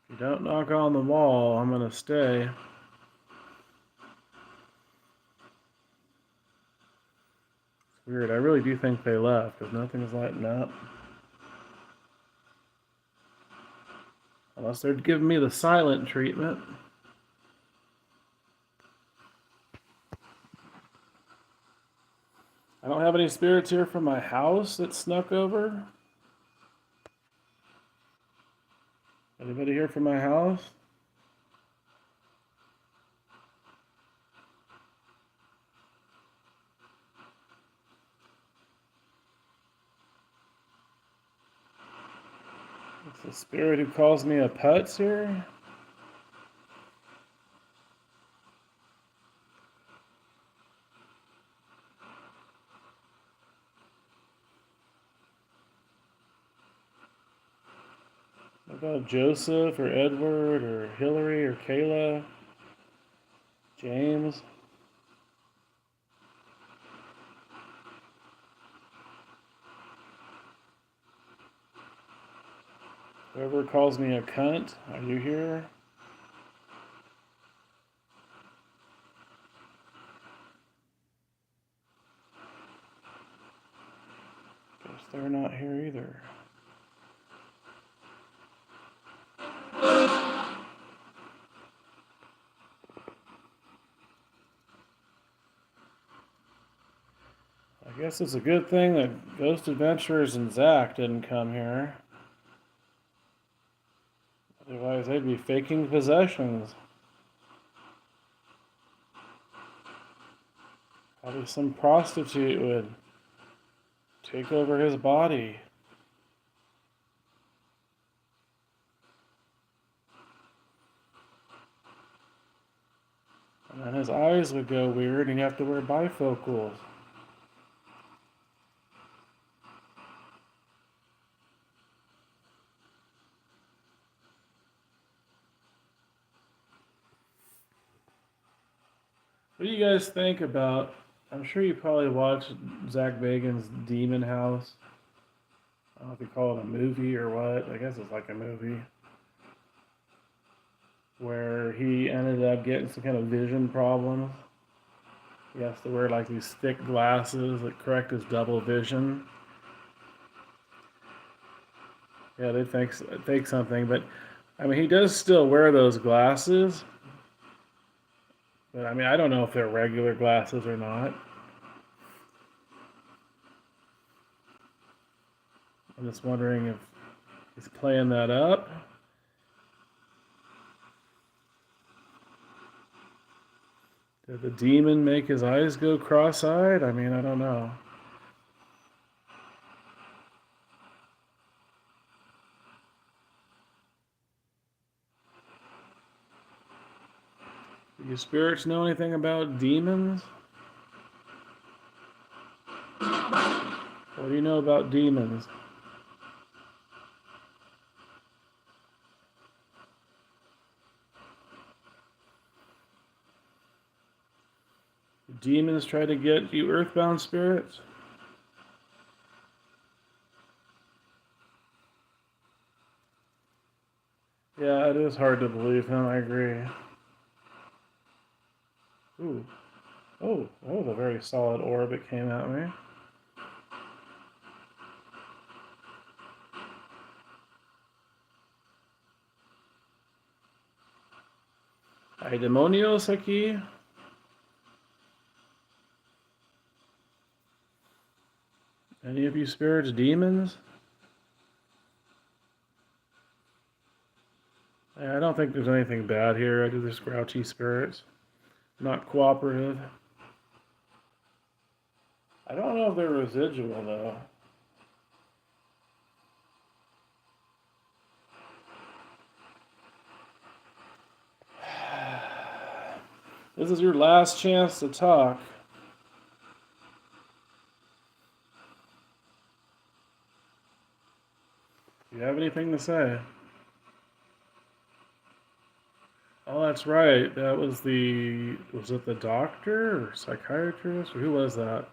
If you don't knock on the wall, I'm gonna stay. It's weird. I really do think they left because nothing's lighting up. Unless they're giving me the silent treatment. I don't have any spirits here from my house that snuck over. Anybody here from my house? It's the spirit who calls me a putz here. What about Joseph or Edward or Hillary or Kayla? James? Whoever calls me a cunt, are you here? Guess they're not here either. I guess it's a good thing that Ghost Adventures and Zach didn't come here. Otherwise, they'd be faking possessions. Probably some prostitute would take over his body. And then his eyes would go weird and he'd have to wear bifocals. What do you guys think about? I'm sure you probably watched Zach Bagans' Demon House. I don't know if you call it a movie or what. I guess it's like a movie. Where he ended up getting some kind of vision problems. He has to wear like these thick glasses that correct his double vision. Yeah, they think something, but I mean, he does still wear those glasses. But I mean, I don't know if they're regular glasses or not. I'm just wondering if he's playing that up. Did the demon make his eyes go cross-eyed? I mean, I don't know. Do you spirits know anything about demons? What do you know about demons? Demons try to get you earthbound spirits? Yeah, it is hard to believe him, I agree. Ooh. Oh, that was a very solid orb it came at me. Hay demonios aquí. Any of you spirits demons? I don't think there's anything bad here. I do this grouchy spirits. Not cooperative. I don't know if they're residual though. This is your last chance to talk. Do you have anything to say? Oh, that's right. That was was it the doctor or psychiatrist? Or who was that?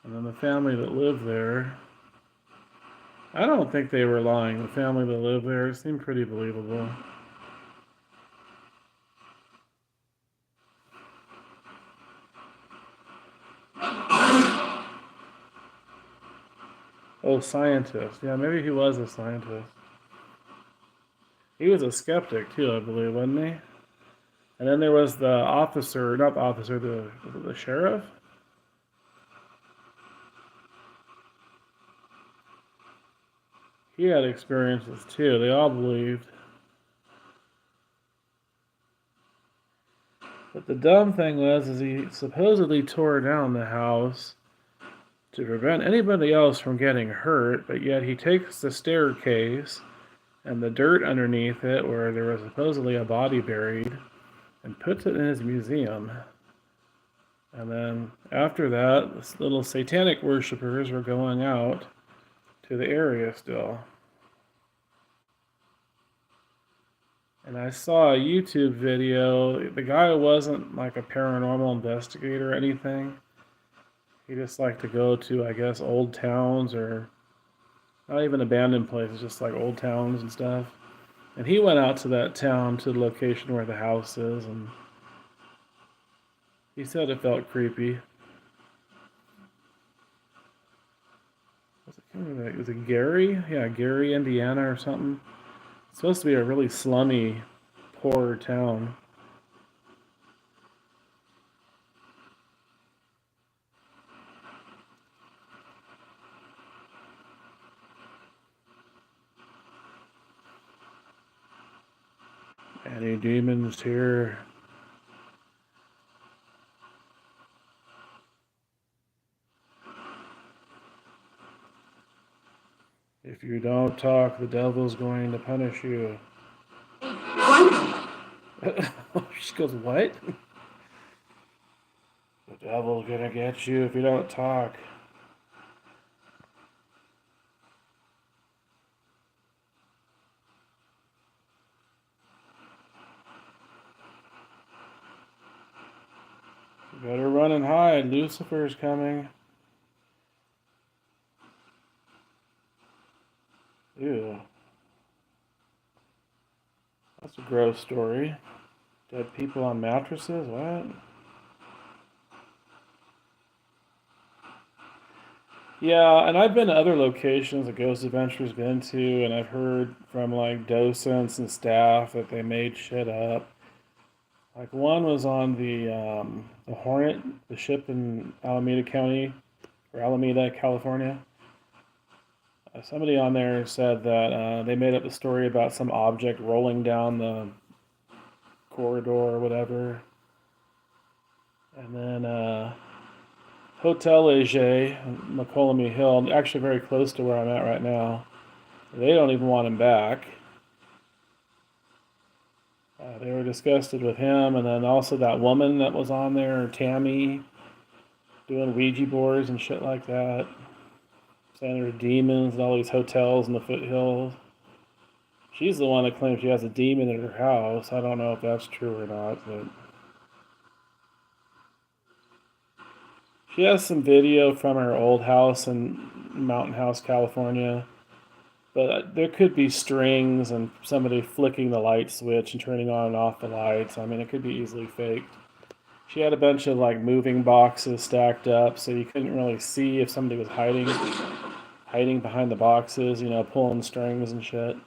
And then the family that lived there. I don't think they were lying. The family that lived there seemed pretty believable. Oh, scientist. Yeah, maybe he was a scientist. He was a skeptic too, I believe, wasn't he? And then there was the officer, not the officer, the sheriff. He had experiences too. They all believed. But the dumb thing was, is he supposedly tore down the house to prevent anybody else from getting hurt, but yet he takes the staircase and the dirt underneath it, where there was supposedly a body buried, and puts it in his museum. And then after that, this little satanic worshippers were going out to the area still. And I saw a YouTube video. The guy wasn't like a paranormal investigator or anything. He just liked to go to, I guess, old towns or not even abandoned places, just like old towns and stuff. And he went out to that town to the location where the house is, and he said it felt creepy. Was it Gary? Yeah, Gary, Indiana or something. It's supposed to be a really slummy, poor town. Any demons here? If you don't talk, the devil's going to punish you. She goes, what? The devil's gonna get you if you don't talk. You better run and hide. Lucifer's coming. Ew. That's a gross story. Dead people on mattresses? What? Yeah, and I've been to other locations that Ghost Adventure's been to, and I've heard from like docents and staff that they made shit up. Like one was on the Hornet, the ship in Alameda County or Alameda, California. Somebody on there said that they made up the story about some object rolling down the corridor or whatever, and then Hotel Leger, McCollum Hill, actually very close to where I'm at right now. They don't even want him back. They were disgusted with him, and then also that woman that was on there, Tammy, doing Ouija boards and shit like that, saying there were demons and all these hotels in the foothills. She's the one that claims she has a demon in her house. I don't know if that's true or not, but she has some video from her old house in Mountain House, California. But there could be strings and somebody flicking the light switch and turning on and off the lights. I mean, it could be easily faked. She had a bunch of like moving boxes stacked up, so you couldn't really see if somebody was hiding behind the boxes, pulling strings and shit.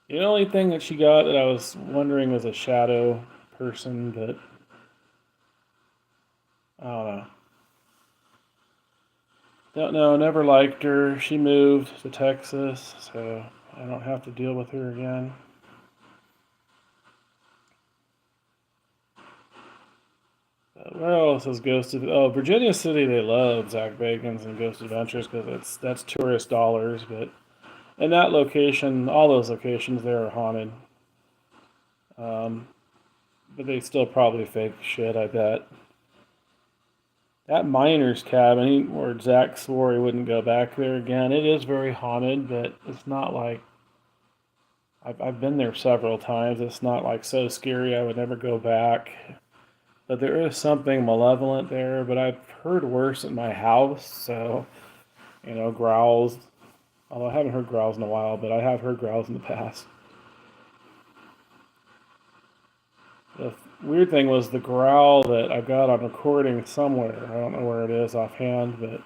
The only thing that she got that I was wondering was a shadow person, but I don't know. Don't know, never liked her. She moved to Texas, so I don't have to deal with her again. Where else is Ghost of... Oh, Virginia City, they love Zach Bacon's and Ghost Adventures because that's tourist dollars, but in that location, all those locations there are haunted. But they still probably fake shit, I bet. That miner's cabin, where Zach swore he wouldn't go back there again, it is very haunted, but it's not like. I've been there several times. It's not like so scary I would never go back. But there is something malevolent there, but I've heard worse at my house, so, growls. Although I haven't heard growls in a while, but I have heard growls in the past. The weird thing was the growl that I got on recording somewhere. I don't know where it is offhand, but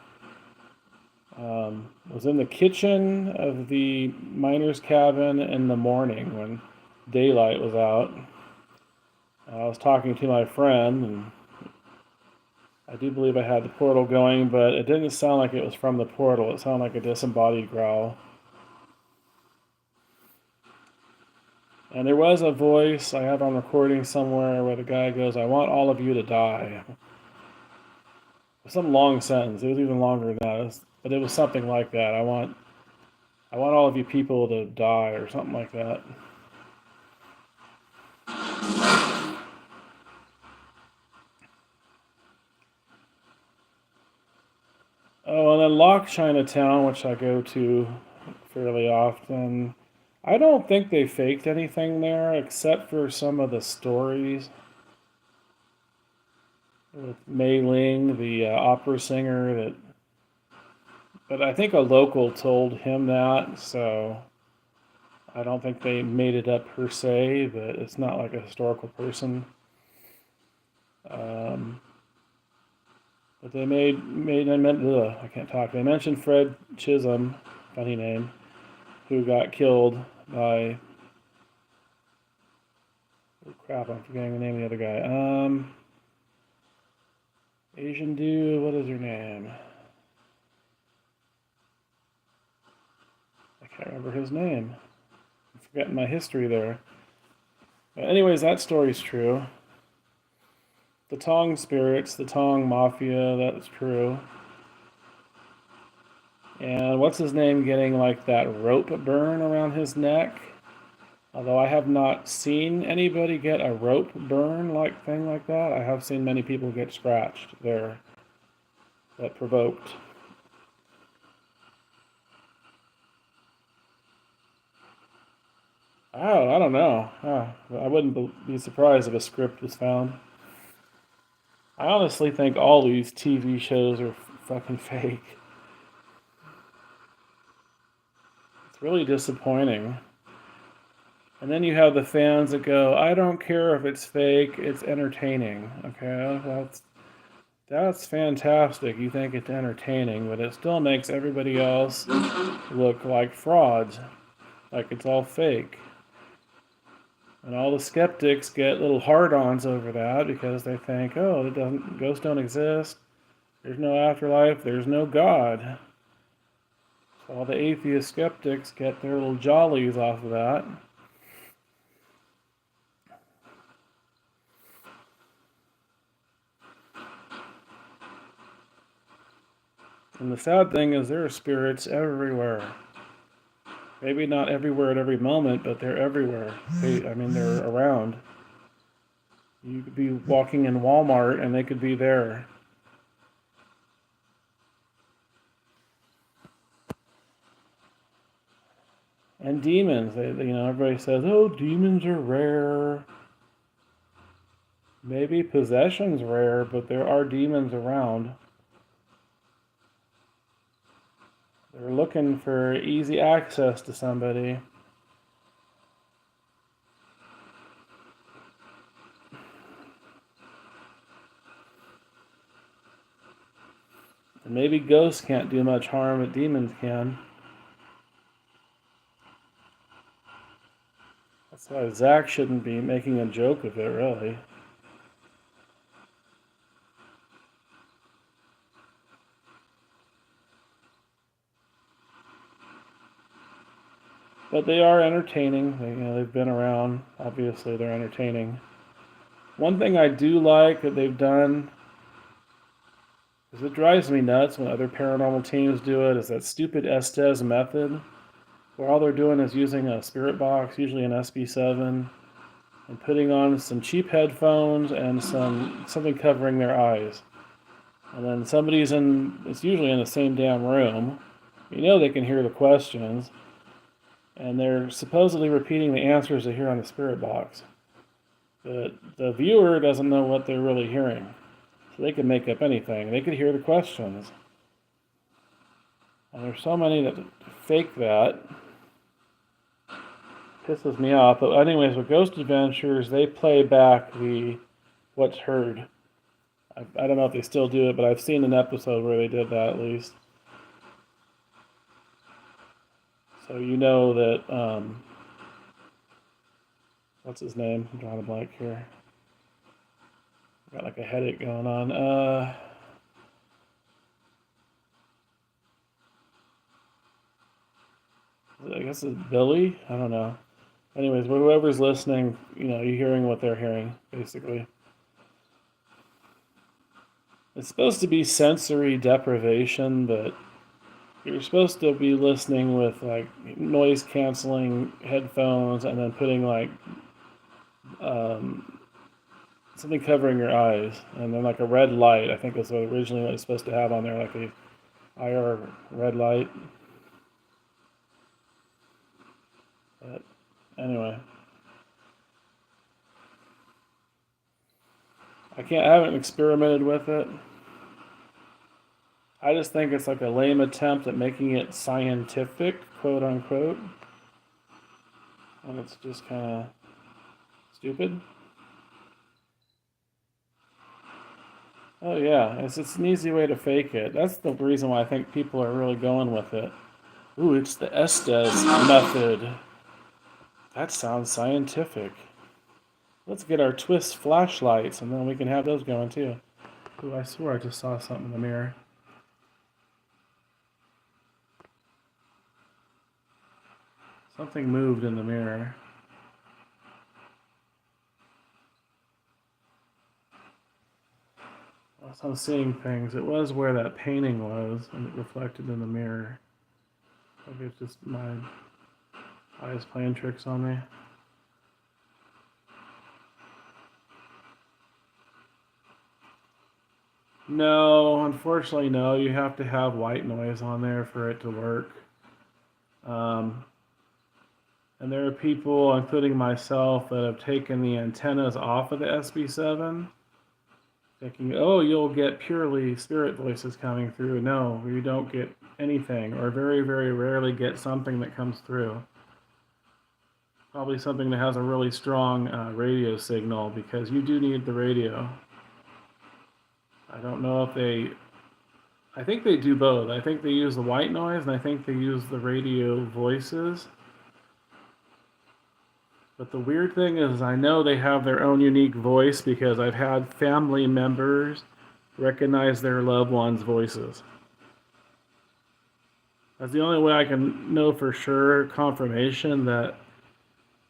was in the kitchen of the miner's cabin in the morning when daylight was out. I was talking to my friend, and I do believe I had the portal going, but it didn't sound like it was from the portal. It sounded like a disembodied growl. And there was a voice I have on recording somewhere where the guy goes, "I want all of you to die." Some long sentence. It was even longer than that. But it was something like that. I want all of you people to die, or something like that. Oh, and then Lock Chinatown, which I go to fairly often. I don't think they faked anything there except for some of the stories with Mei Ling, the opera singer that, but I think a local told him that, so I don't think they made it up per se, but it's not like a historical person. Um, but they I can't talk. They mentioned Fred Chisholm, funny name, who got killed by, oh crap, I'm forgetting the name of the other guy. Asian dude, what is her name? I can't remember his name. I'm forgetting my history there. But anyways, that story's true. The Tong spirits, the Tong Mafia, that's true. And what's his name getting like that rope burn around his neck? Although I have not seen anybody get a rope burn like thing like that, I have seen many people get scratched there that provoked. Oh, I don't know. I wouldn't be surprised if a script was found. I honestly think all these TV shows are fucking fake. It's really disappointing. And then you have the fans that go, I don't care if it's fake, it's entertaining. Okay, well, that's fantastic. You think it's entertaining, but it still makes everybody else look like frauds, like it's all fake. And all the skeptics get little hard-ons over that because they think, oh, ghosts don't exist. There's no afterlife. There's no God. So all the atheist skeptics get their little jollies off of that. And the sad thing is there are spirits everywhere. Maybe not everywhere at every moment, but they're everywhere. They're around. You could be walking in Walmart and they could be there. And demons, everybody says, oh, demons are rare. Maybe possession's rare, but there are demons around. They're looking for easy access to somebody. And maybe ghosts can't do much harm, but demons can. That's why Zach shouldn't be making a joke of it, really. But they are entertaining. They've been around. Obviously, they're entertaining. One thing I do like that they've done, because it drives me nuts when other paranormal teams do it, is that stupid Estes method, where all they're doing is using a spirit box, usually an SB7, and putting on some cheap headphones and something covering their eyes. And then it's usually in the same damn room. They can hear the questions, and they're supposedly repeating the answers they hear on the spirit box. But the viewer doesn't know what they're really hearing. So they could make up anything. They could hear the questions. And there's so many that fake that. Pisses me off. But anyways, with Ghost Adventures, they play back what's heard. I don't know if they still do it, but I've seen an episode where they did that at least. So you know that, what's his name? I'm drawing a blank here. Got like a headache going on. I guess it's Billy? I don't know. Anyways, whoever's listening, you're hearing what they're hearing, basically. It's supposed to be sensory deprivation, but you're supposed to be listening with like noise canceling headphones and then putting like something covering your eyes, and then like a red light. I think that's originally what it's supposed to have on there, like a IR red light. But anyway, I haven't experimented with it. I just think it's like a lame attempt at making it scientific, quote unquote, and it's just kind of stupid. Oh yeah, it's an easy way to fake it. That's the reason why I think people are really going with it. Ooh, it's the Estes method. That sounds scientific. Let's get our twist flashlights and then we can have those going too. Ooh, I swear I just saw something in the mirror. Something moved in the mirror. I'm seeing things. It was where that painting was and it reflected in the mirror. Maybe it's just my eyes playing tricks on me. No, unfortunately, no. You have to have white noise on there for it to work. Um, and there are people, including myself, that have taken the antennas off of the SB7, thinking, oh, you'll get purely spirit voices coming through. No, you don't get anything, or very, very rarely get something that comes through. Probably something that has a really strong radio signal, because you do need the radio. I don't know if I think they do both. I think they use the white noise, and I think they use the radio voices. But the weird thing is, I know they have their own unique voice because I've had family members recognize their loved ones' voices. That's the only way I can know for sure confirmation that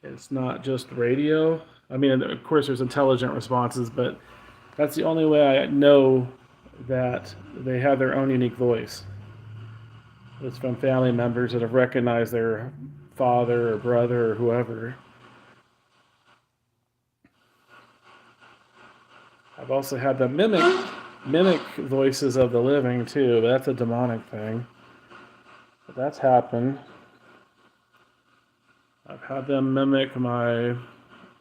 it's not just radio. I mean, of course, there's intelligent responses, but that's the only way I know that they have their own unique voice. It's from family members that have recognized their father or brother or whoever. I've also had them mimic voices of the living too, but that's a demonic thing. But that's happened. I've had them mimic my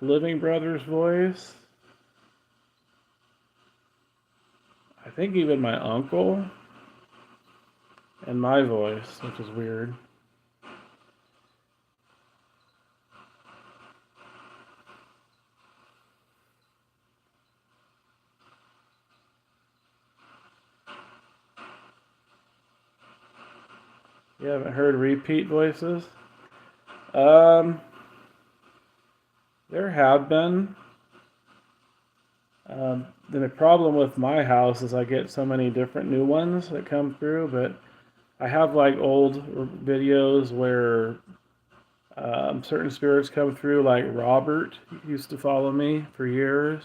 living brother's voice. I think even my uncle and my voice, which is weird. You haven't heard repeat voices? There have been. The problem with my house is I get so many different new ones that come through, but I have like old videos where certain spirits come through, like Robert used to follow me for years.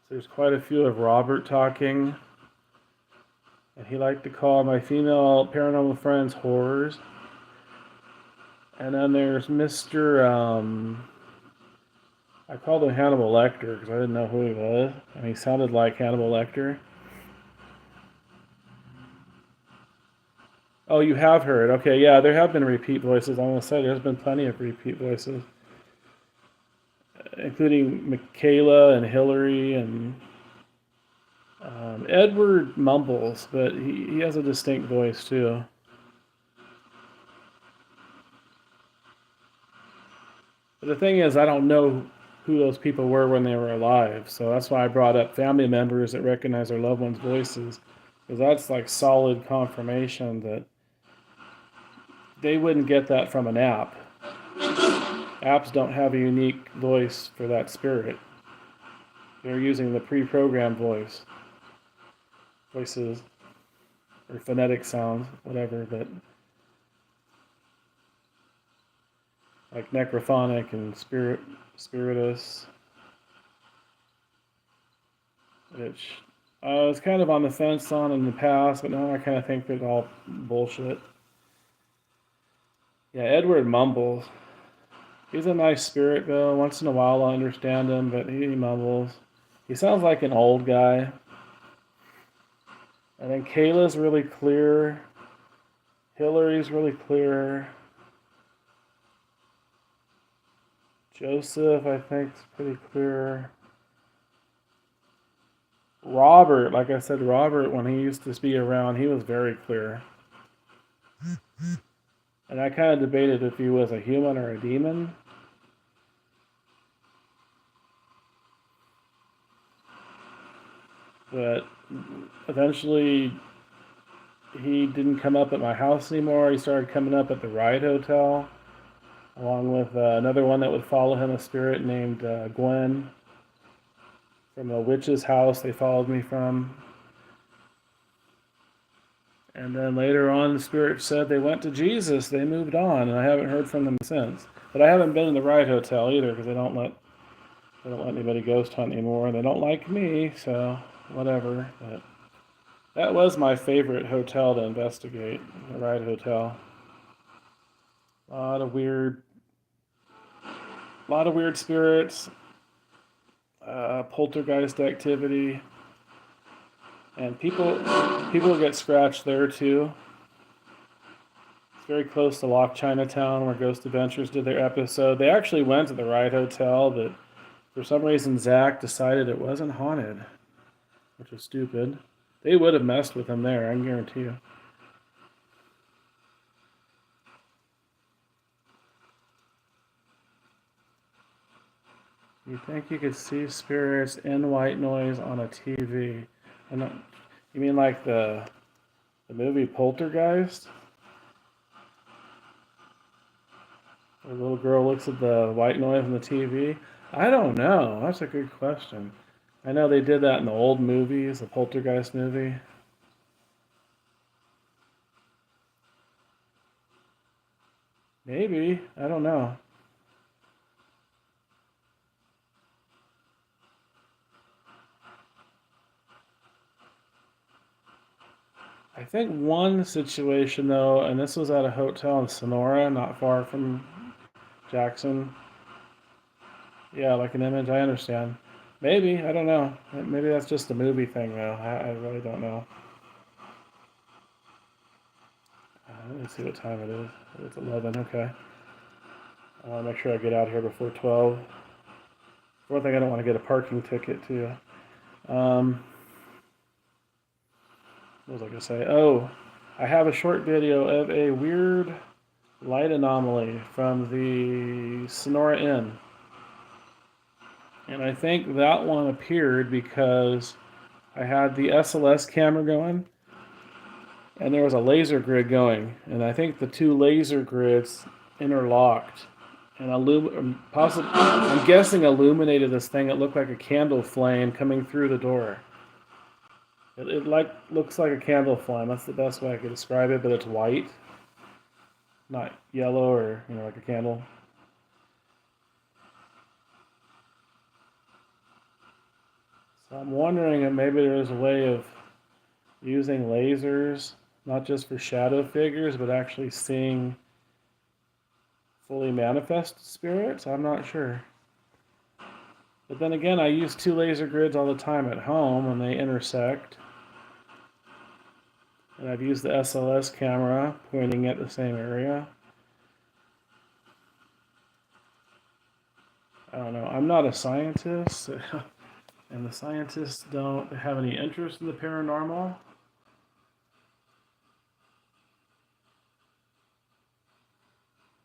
So there's quite a few of Robert talking. And he liked to call my female paranormal friends whores. And then there's Mr. I called him Hannibal Lecter because I didn't know who he was. And he sounded like Hannibal Lecter. Oh, you have heard. Okay, yeah, there have been repeat voices. I'm going to say there's been plenty of repeat voices, including Michaela and Hillary and Edward mumbles, but he has a distinct voice too. But the thing is, I don't know who those people were when they were alive, so that's why I brought up family members that recognize their loved ones' voices, because that's like solid confirmation that they wouldn't get that from an app. Apps don't have a unique voice for that spirit. They're using the pre-programmed voices, or phonetic sounds, whatever, but like necrophonic and spiritus, which I was kind of on the fence on in the past, but now I kind of think they're all bullshit. Yeah, Edward mumbles. He's a nice spirit though. Once in a while I understand him, but he mumbles. He sounds like an old guy. And then Kayla's really clear. Hillary's really clear. Joseph, I think, is pretty clear. Robert, like I said, Robert, when he used to be around, he was very clear. And I kind of debated if he was a human or a demon. But eventually, he didn't come up at my house anymore. He started coming up at the Riot Hotel, along with another one that would follow him, a spirit named Gwen from a witch's house they followed me from. And then later on, the spirit said they went to Jesus. They moved on, and I haven't heard from them since. But I haven't been in the Riot Hotel either because they don't let anybody ghost hunt anymore. They don't like me, so whatever. But that was my favorite hotel to investigate, the Riot Hotel. A lot of weird spirits, poltergeist activity, and people get scratched there too. It's very close to Lock Chinatown, where Ghost Adventures did their episode. They actually went to the Riot Hotel, but for some reason Zach decided it wasn't haunted, which was stupid. They would have messed with him there, I can guarantee you. You think you could see spirits in white noise on a TV? You mean like the movie Poltergeist? The little girl looks at the white noise on the TV? I don't know. That's a good question. I know they did that in the old movies, the Poltergeist movie. Maybe. I don't know. I think one situation though, and this was at a hotel in Sonora, not far from Jackson. Yeah, like an image. I understand. Maybe. I don't know. Maybe that's just a movie thing though. I really don't know. Let me see what time it is. It's 11. Okay. I want to make sure I get out here before 12. For one thing, I don't want to get a parking ticket too. What was I going to say? Oh, I have a short video of a weird light anomaly from the Sonora Inn. And I think that one appeared because I had the SLS camera going and there was a laser grid going. And I think the two laser grids interlocked and I'm guessing illuminated this thing. It looked like a candle flame coming through the door. It looks like a candle flame. That's the best way I could describe it, but it's white, not yellow or like a candle. So I'm wondering if maybe there's a way of using lasers, not just for shadow figures, but actually seeing fully manifest spirits. I'm not sure. But then again, I use two laser grids all the time at home and they intersect. And I've used the SLS camera pointing at the same area. I don't know. I'm not a scientist, and the scientists don't have any interest in the paranormal.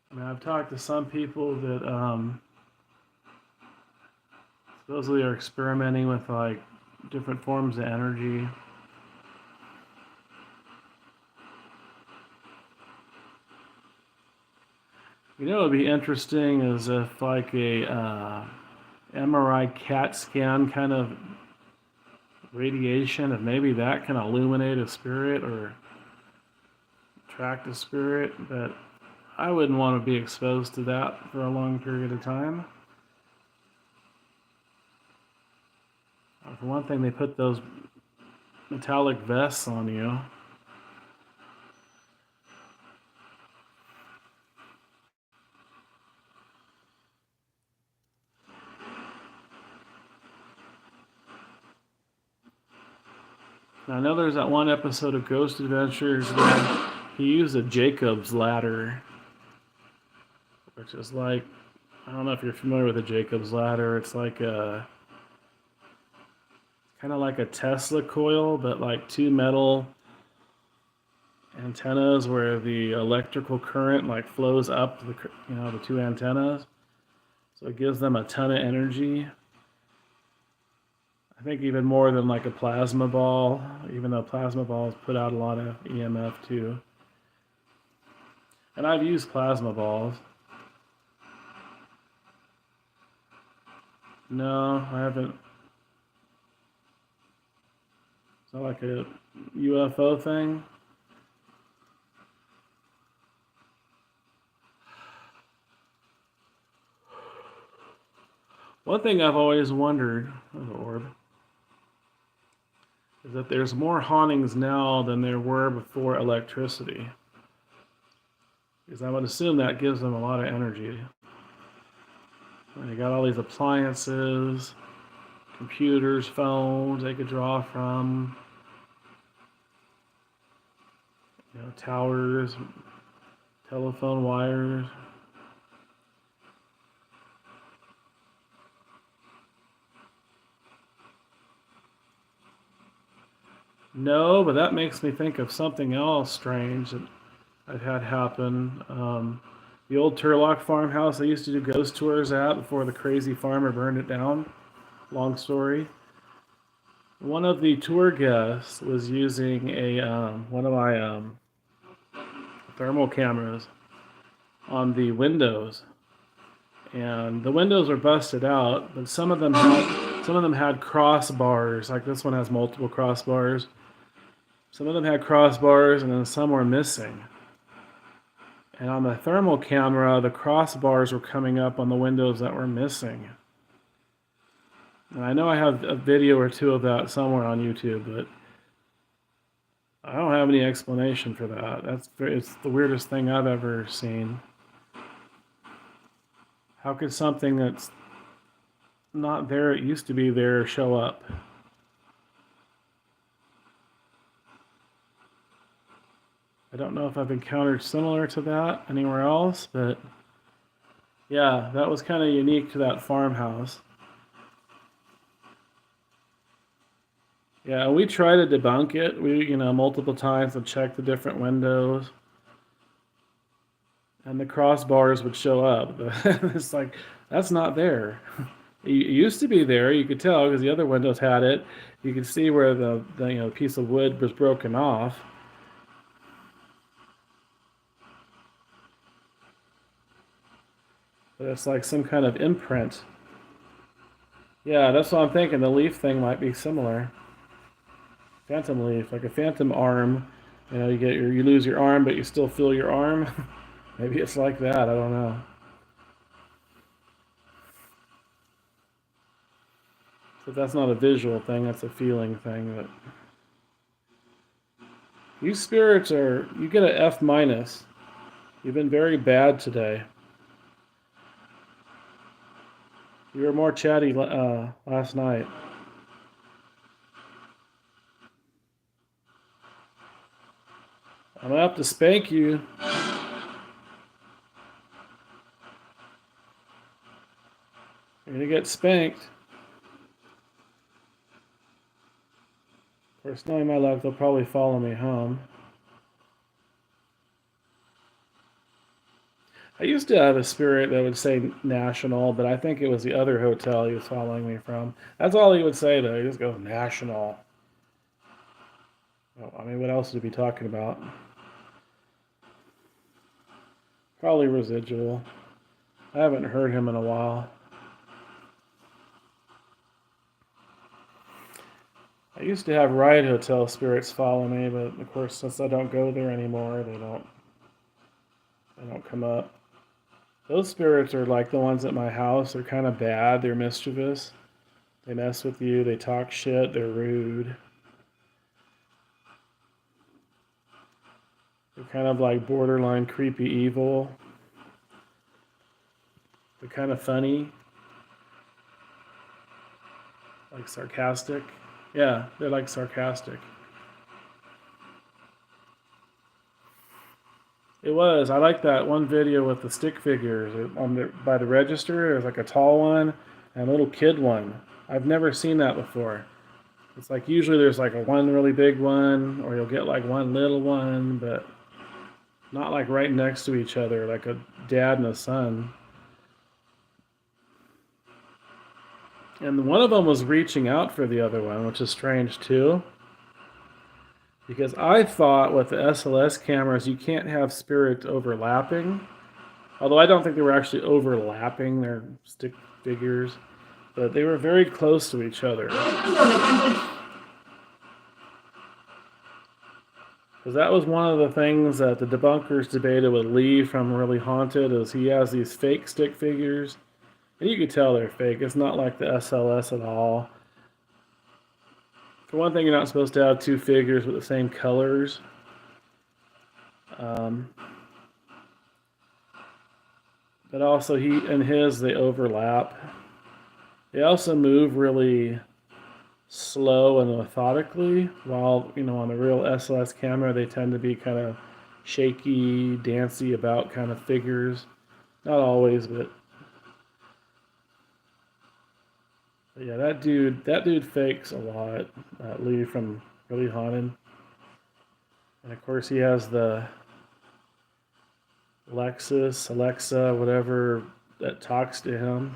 I mean, I've talked to some people that supposedly are experimenting with like different forms of energy. What would be interesting is if like a MRI CAT scan kind of radiation, if maybe that can illuminate a spirit or attract a spirit, but I wouldn't want to be exposed to that for a long period of time. For one thing, they put those metallic vests on you. Now, I know there's that one episode of Ghost Adventures where he used a Jacob's ladder, which is like I don't know if you're familiar with the Jacob's ladder. It's like a kind of like a Tesla coil, but like two metal antennas where the electrical current like flows up the two antennas. So it gives them a ton of energy. I think even more than like a plasma ball, even though plasma balls put out a lot of EMF too. And I've used plasma balls. No, I haven't. It's not like a UFO thing. One thing I've always wondered, orb, is that there's more hauntings now than there were before electricity. Because I would assume that gives them a lot of energy. And they got all these appliances, computers, phones they could draw from, towers, telephone wires. No, but that makes me think of something else strange that I've had happen. The old Turlock farmhouse I used to do ghost tours at before the crazy farmer burned it down. Long story. One of the tour guests was using one of my thermal cameras on the windows, and the windows were busted out, but some of them had crossbars. Like this one has multiple crossbars. Some of them had crossbars, and then some were missing. And on the thermal camera, the crossbars were coming up on the windows that were missing. And I know I have a video or two of that somewhere on YouTube, but I don't have any explanation for that. It's the weirdest thing I've ever seen. How could something that's not there, it used to be there, show up? I don't know if I've encountered similar to that anywhere else, but yeah, that was kind of unique to that farmhouse. Yeah, we try to debunk it. Multiple times to check the different windows, and the crossbars would show up. It's like, that's not there. It used to be there. You could tell because the other windows had it. You could see where the piece of wood was broken off. But it's like some kind of imprint. Yeah, that's what I'm thinking. The leaf thing might be similar. Phantom leaf, like a phantom arm. You lose your arm, but you still feel your arm. Maybe it's like that. I don't know. So that's not a visual thing. That's a feeling thing. But you spirits you get an F minus. You've been very bad today. You were more chatty last night. I'm gonna have to spank you. You're gonna get spanked. Of course, knowing my luck, they'll probably follow me home. I used to have a spirit that would say national, but I think it was the other hotel he was following me from. That's all he would say, though. He just goes national. Well, I mean, what else would he be talking about? Probably residual. I haven't heard him in a while. I used to have Riot Hotel spirits follow me, but of course, since I don't go there anymore, they don't come up. Those spirits are like the ones at my house. They're kind of bad. They're mischievous. They mess with you. They talk shit. They're rude. They're kind of like borderline creepy evil. They're kind of funny. Like sarcastic. Yeah, they're like sarcastic. It It was. I like that one video with the stick figures by the register. There's like a tall one and a little kid one. I've never seen that before. It's like usually there's like a one really big one, or you'll get like one little one, but not like right next to each other, like a dad and a son. And one of them was reaching out for the other one, which is strange too. Because I thought with the SLS cameras, you can't have spirits overlapping. Although I don't think they were actually overlapping their stick figures, but they were very close to each other. Because that was one of the things that the debunkers debated with Lee from Really Haunted, is he has these fake stick figures. And you could tell they're fake. It's not like the SLS at all. For one thing, you're not supposed to have two figures with the same colors. But also, he and his, they overlap. They also move really slow and methodically, while, on the real SLS camera, they tend to be kind of shaky, dancy about kind of figures. Not always, but yeah, that dude fakes a lot. Lee from Really Haunted. And of course, he has the Alexa, whatever, that talks to him.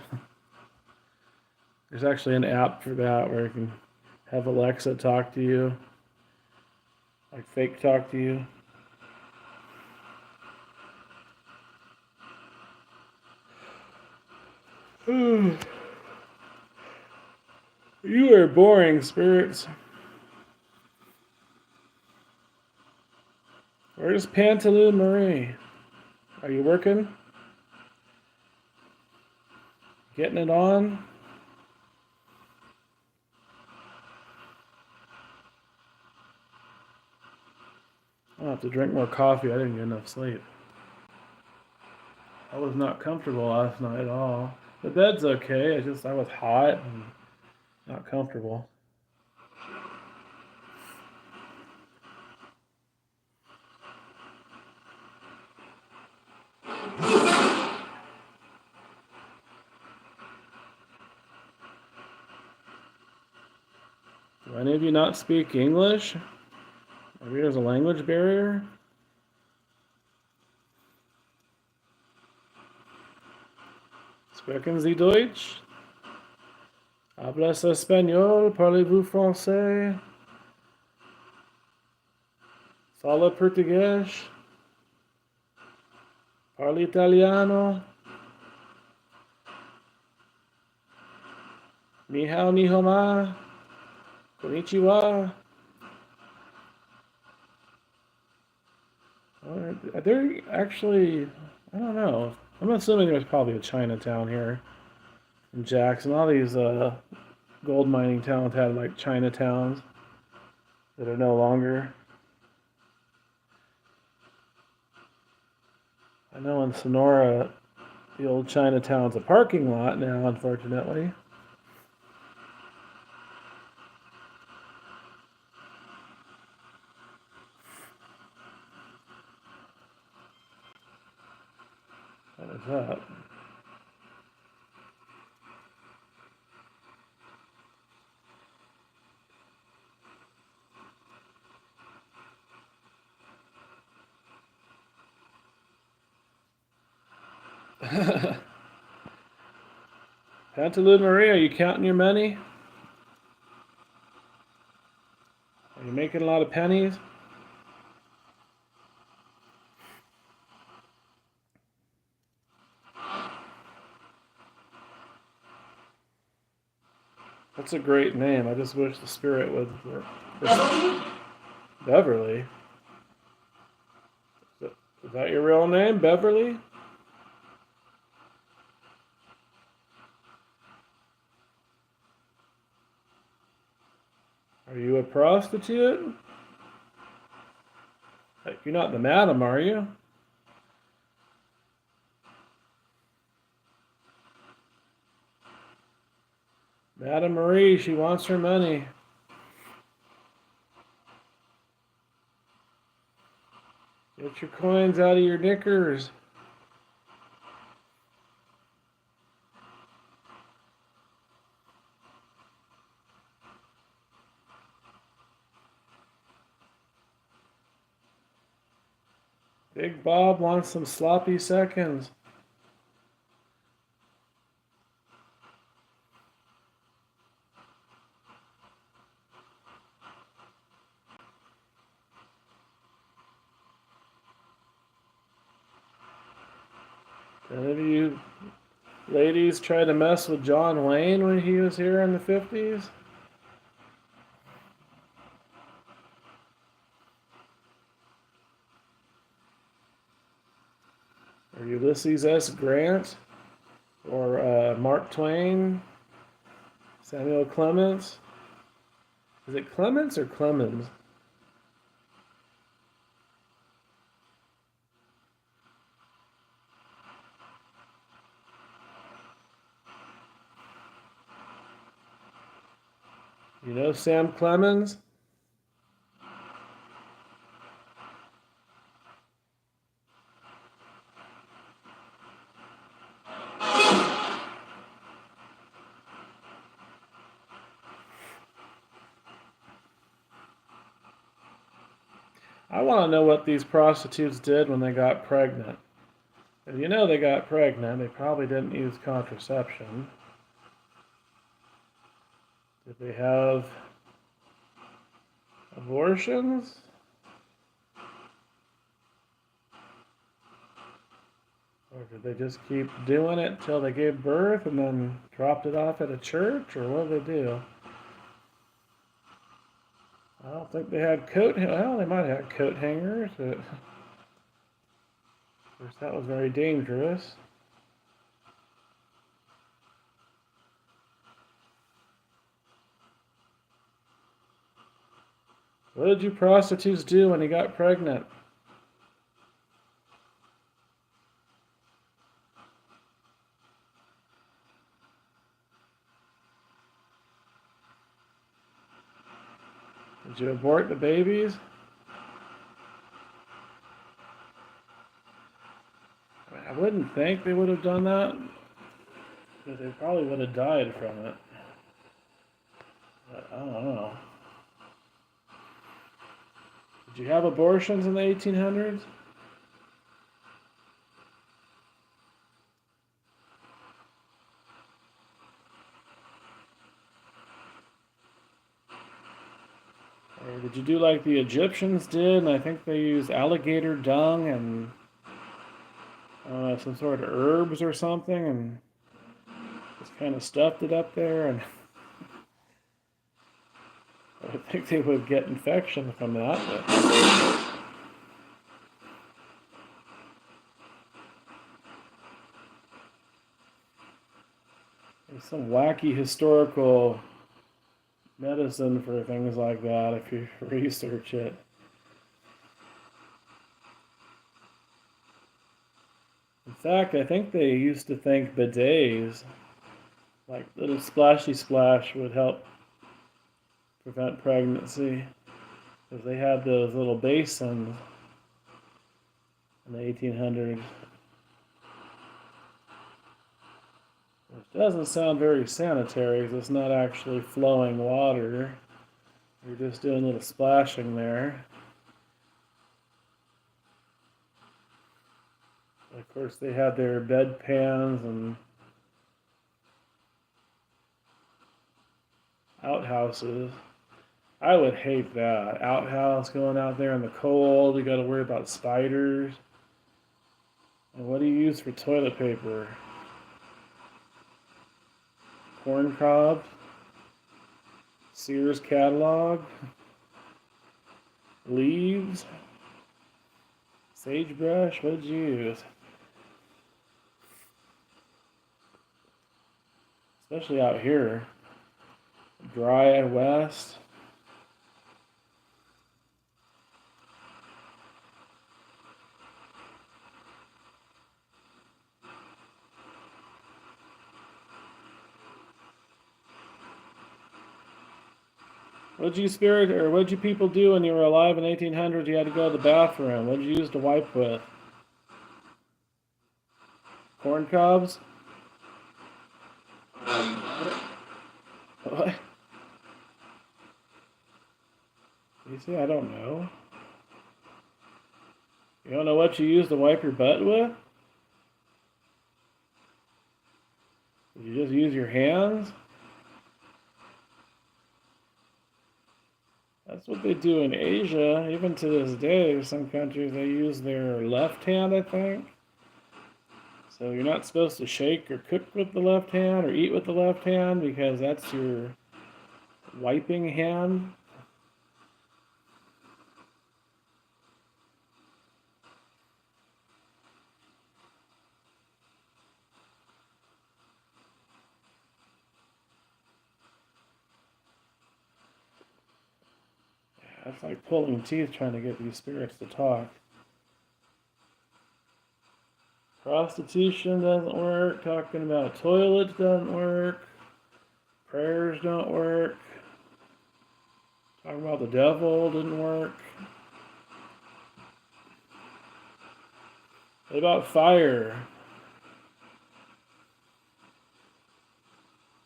There's actually an app for that where you can have Alexa talk to you, like fake talk to you. You are boring, spirits. Where's Pantaloon Marie? Are you working? Getting it on? I'll have to drink more coffee. I didn't get enough sleep. I was not comfortable last night at all. The bed's okay. I was hot and not comfortable. Do any of you not speak English? Maybe there's a language barrier? Sprechen Sie Deutsch? Hablas español? Parlez-vous français? Fala português? Parle italiano? Ni hao, ni hao ma? Konnichiwa? They're actually, I don't know. I'm assuming there's probably a Chinatown here in Jackson. All these gold mining towns had like Chinatowns that are no longer. I know in Sonora, the old Chinatown's a parking lot now, unfortunately. What is that? Pantaloon Maria, are you counting your money? Are you making a lot of pennies? That's a great name. I just wish the spirit would. Beverly? Is that your real name, Beverly? Are you a prostitute? You're not the madam, are you? Madame Marie, she wants her money. Get your coins out of your knickers. Big Bob wants some sloppy seconds. Any of you ladies try to mess with John Wayne when he was here in the 50s? Or Ulysses S. Grant? Or Mark Twain? Samuel Clemens? Is it Clements or Clemens? You know Sam Clemens? I want to know what these prostitutes did when they got pregnant. If you know they got pregnant, they probably didn't use contraception. Did they have abortions? Or did they just keep doing it till they gave birth and then dropped it off at a church? Or what did they do? I don't think they had well, they might have had coat hangers, but of course that was very dangerous. What did you prostitutes do when you got pregnant? Did you abort the babies? I wouldn't think they would have done that, but they probably would have died from it. But I don't know. Did you have abortions in the 1800s? Or did you do like the Egyptians did? And I think they used alligator dung and some sort of herbs or something and just kind of stuffed it up there. And I think they would get infection from that. But there's some wacky historical medicine for things like that if you research it. In fact, I think they used to think bidets, like little splashy splash, would help prevent pregnancy because they had those little basins in the 1800s. Which doesn't sound very sanitary because it's not actually flowing water. You're just doing a little splashing there. Of course, they had their bedpans and outhouses. I would hate that. Outhouse going out there in the cold. You got to worry about spiders. And what do you use for toilet paper? Corn cobs? Sears catalog? Leaves? Sagebrush? What did you use? Especially out here. Dry west. What'd you spirit or what'd you people do when you were alive in 1800s? You had to go to the bathroom. What'd you use to wipe with? Corn cobs? What? You see, I don't know. You don't know what you use to wipe your butt with? Did you just use your hands? That's what they do in Asia. Even to this day, some countries they use their left hand, I think. So you're not supposed to shake or cook with the left hand or eat with the left hand because that's your wiping hand. Yeah, it's like pulling teeth trying to get these spirits to talk. Prostitution doesn't work. Talking about toilets doesn't work. Prayers don't work. Talking about the devil didn't work. What about fire?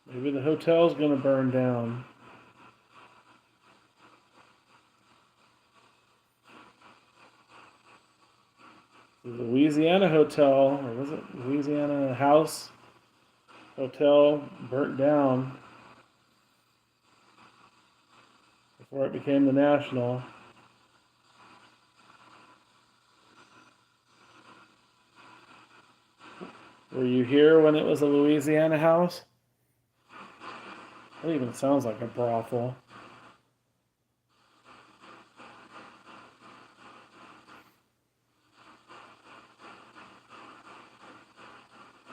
Maybe the hotel's gonna burn down. The Louisiana Hotel, or was it Louisiana House Hotel, burnt down before it became the National. Were you here when it was a Louisiana house? That even sounds like a brothel.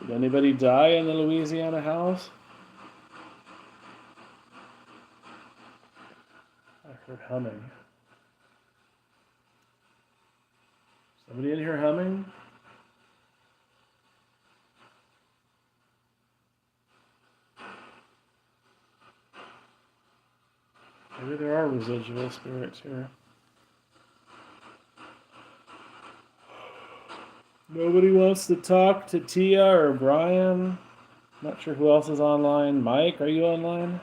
Did anybody die in the Louisiana house? I heard humming. Somebody in here humming? Maybe there are residual spirits here. Nobody wants to talk to Tia or Brian. Not sure who else is online. Mike, are you online?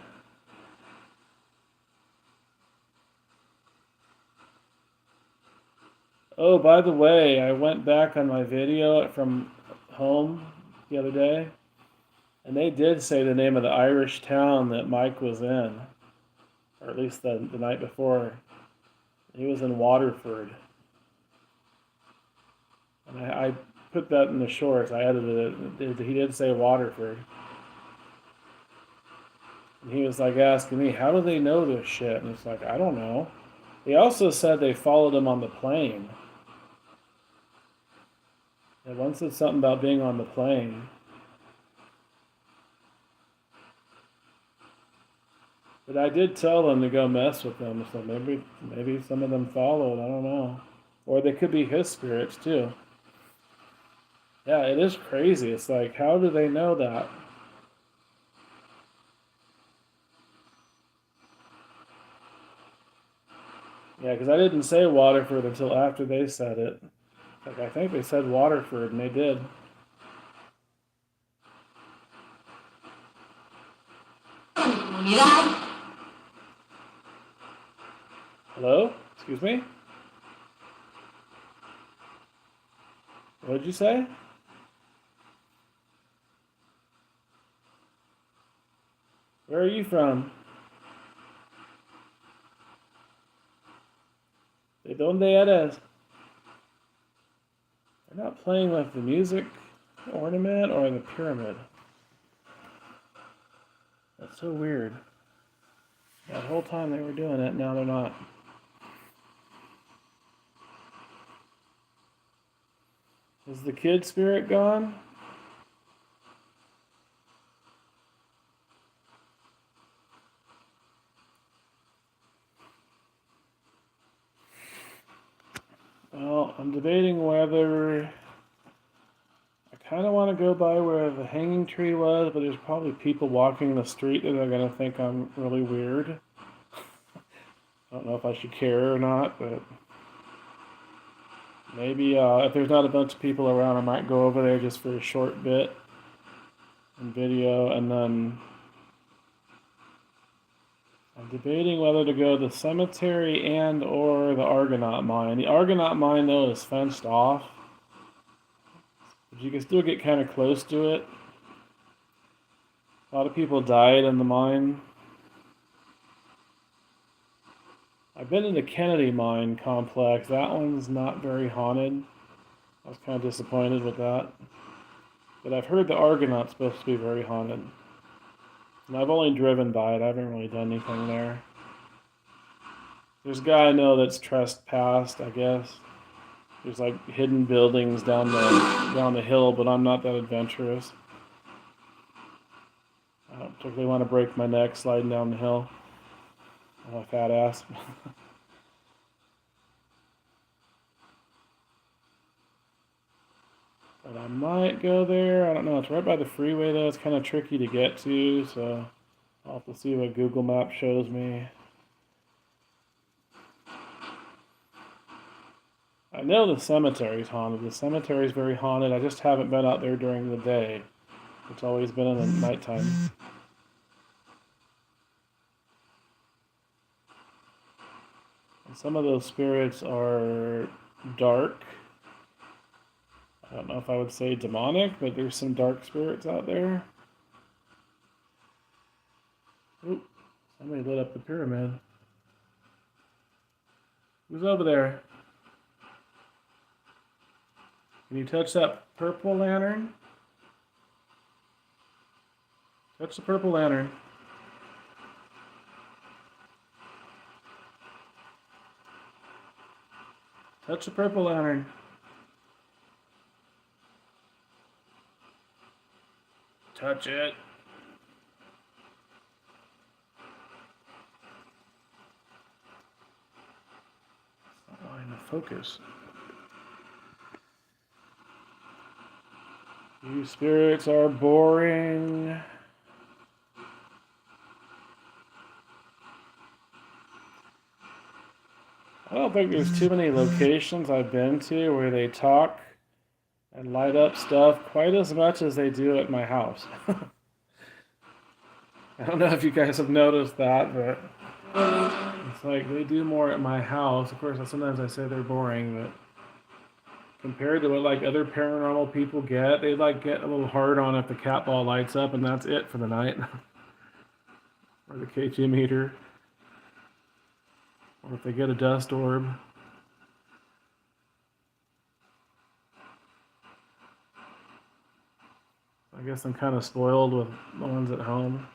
Oh, by the way, I went back on my video from home the other day, and they did say the name of the Irish town that Mike was in, or at least the night before. He was in Waterford. And I put that in the shorts. I edited it. He did say Waterford. And he was like asking me, how do they know this shit? And it's like, I don't know. He also said they followed him on the plane. And one said something about being on the plane. But I did tell them to go mess with them, so maybe some of them followed. I don't know. Or they could be his spirits too. Yeah, it is crazy. It's like, how do they know that? Yeah, because I didn't say Waterford until after they said it. Like, I think they said Waterford, and they did. Hello? Excuse me? What did you say? Where are you from? ¿De dónde eres? They're not playing with the music ornament or the pyramid. That's so weird. That whole time they were doing it, now they're not. Is the kid spirit gone? Well, I'm debating whether I kind of want to go by where the hanging tree was, but there's probably people walking the street that are going to think I'm really weird. I don't know if I should care or not, but maybe if there's not a bunch of people around, I might go over there just for a short bit and video, and then I'm debating whether to go to the cemetery and or the Argonaut mine. The Argonaut mine though is fenced off, but you can still get kind of close to it. A lot of people died in the mine. I've been in the Kennedy mine complex. That one's not very haunted. I was kind of disappointed with that. But I've heard the Argonaut's supposed to be very haunted. And I've only driven by it. I haven't really done anything there. There's a guy I know that's trespassed, I guess. There's like hidden buildings down the hill, but I'm not that adventurous. I don't particularly want to break my neck sliding down the hill on my fat ass. But I might go there. I don't know. It's right by the freeway though. It's kind of tricky to get to, so I'll have to see what Google Maps shows me. I know the cemetery's haunted. The cemetery's very haunted. I just haven't been out there during the day. It's always been in the nighttime. And some of those spirits are dark. I don't know if I would say demonic, but there's some dark spirits out there. Oop, somebody lit up the pyramid. Who's over there? Can you touch that purple lantern? Touch the purple lantern. Touch the purple lantern. Touch it. It's not wanting to focus. You spirits are boring. I don't think there's too many locations I've been to where they talk and light up stuff quite as much as they do at my house. I don't know if you guys have noticed that, but it's like they do more at my house. Of course, sometimes I say they're boring, but compared to what like other paranormal people get, they like get a little hard on if the cat ball lights up and that's it for the night. Or the KT meter. Or if they get a dust orb. I guess I'm kind of spoiled with the ones at home.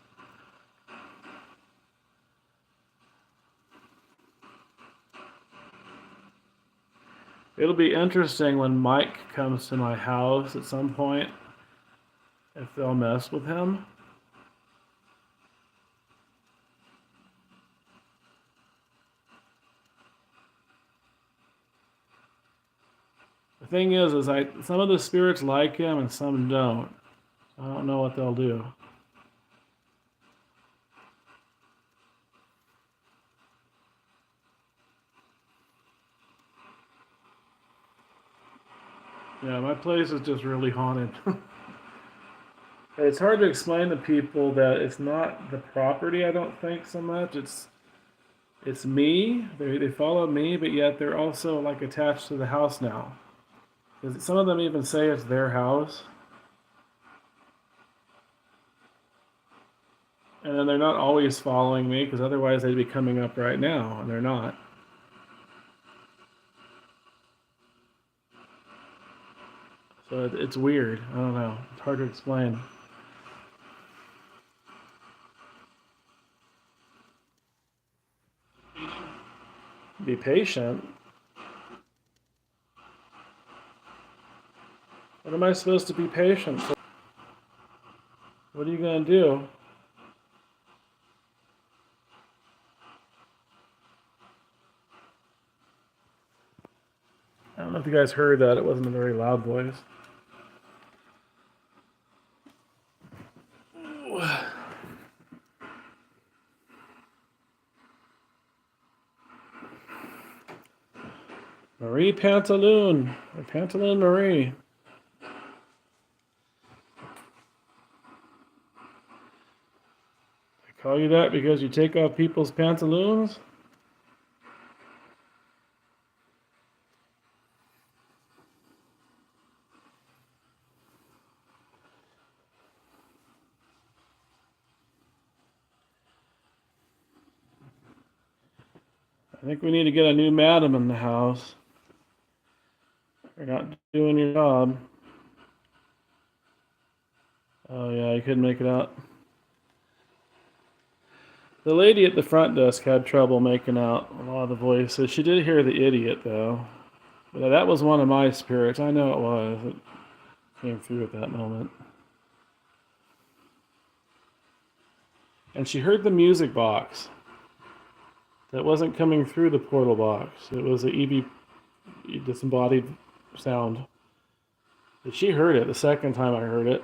It'll be interesting when Mike comes to my house at some point, if they'll mess with him. The thing is some of the spirits like him and some don't. I don't know what they'll do. Yeah, my place is just really haunted. It's hard to explain to people that it's not the property, I don't think so much. It's me. They follow me, but yet they're also like attached to the house now. Because some of them even say it's their house. And then they're not always following me, because otherwise they'd be coming up right now, and they're not. So it's weird. I don't know. It's hard to explain. Be patient. What am I supposed to be patient for? What are you going to do? I don't know if you guys heard that. It wasn't a very loud voice. Marie Pantaloon, or Pantaloon Marie. I call you that because you take off people's pantaloons? I think we need to get a new madam in the house. You're not doing your job. Oh yeah, you couldn't make it out. The lady at the front desk had trouble making out a lot of the voices. She did hear the idiot though. But that was one of my spirits. I know it was. It came through at that moment. And she heard the music box. That wasn't coming through the portal box. It was the disembodied sound. But she heard it the second time I heard it.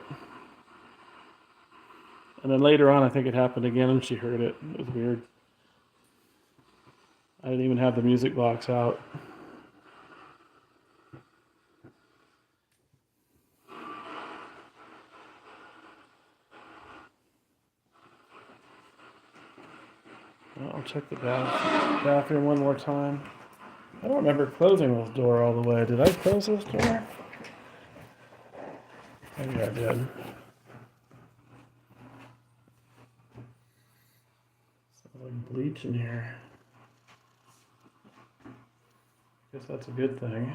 And then later on, I think it happened again and she heard it. It was weird. I didn't even have the music box out. Well, I'll check the bathroom one more time. I don't remember closing this door all the way. Did I close this door? Maybe I did. Sounds like bleach in here. Guess that's a good thing.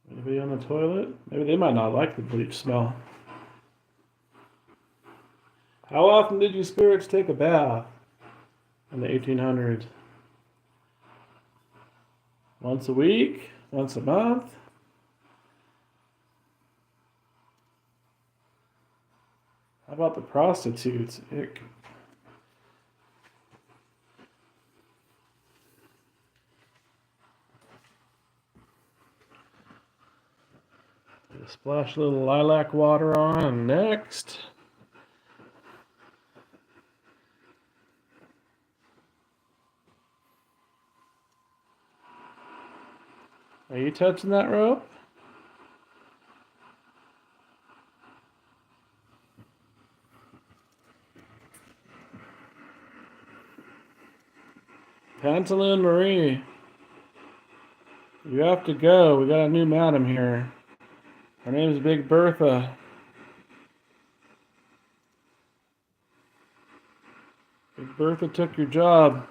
Anybody on the toilet? Maybe they might not like the bleach smell. How often did you spirits take a bath in the 1800s? Once a week? Once a month? How about the prostitutes? Ick. Splash a little lilac water on next. Are you touching that rope? Pantaloon Marie, you have to go. We got a new madam here. Her name's Big Bertha. Big Bertha took your job.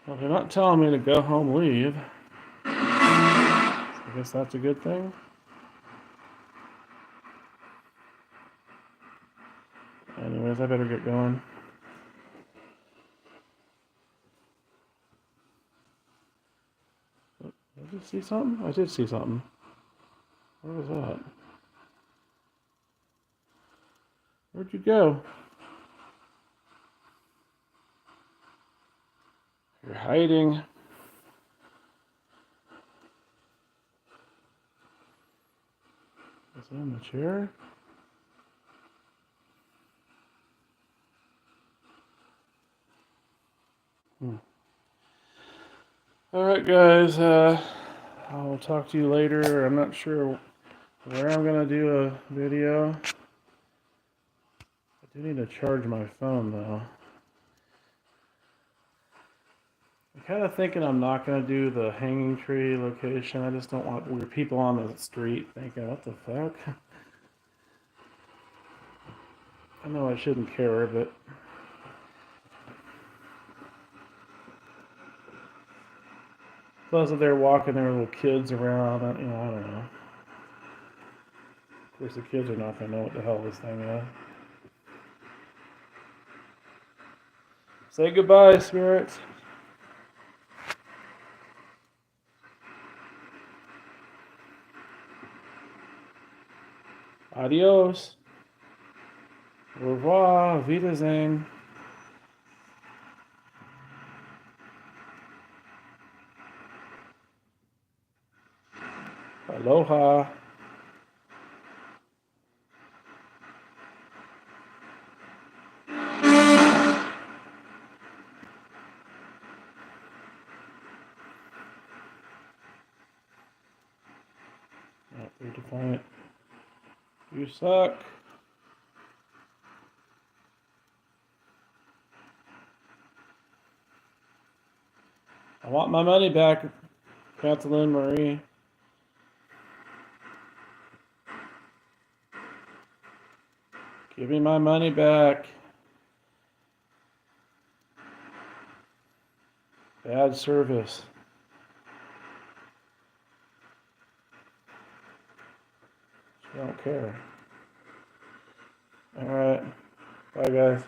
Well, they're not telling me to go home, leave. I guess that's a good thing. Anyways, I better get going. Did I just see something? I did see something. Where was that? Where'd you go? You're hiding. Is it on the chair? Alright guys, I'll talk to you later. I'm not sure where I'm gonna do a video. I do need to charge my phone though. I'm kind of thinking I'm not gonna do the hanging tree location. I just don't want weird people on the street thinking, what the fuck? I know I shouldn't care, but plus if they're walking their little kids around, I don't know. Of course the kids are not gonna know what the hell this thing is. Say goodbye, spirits. Adios. Au revoir. Wiedersehen. Aloha. They're defiant. You suck. I want my money back, Kathleen Marie. Give me my money back. Bad service. She don't care. All right. Bye, guys.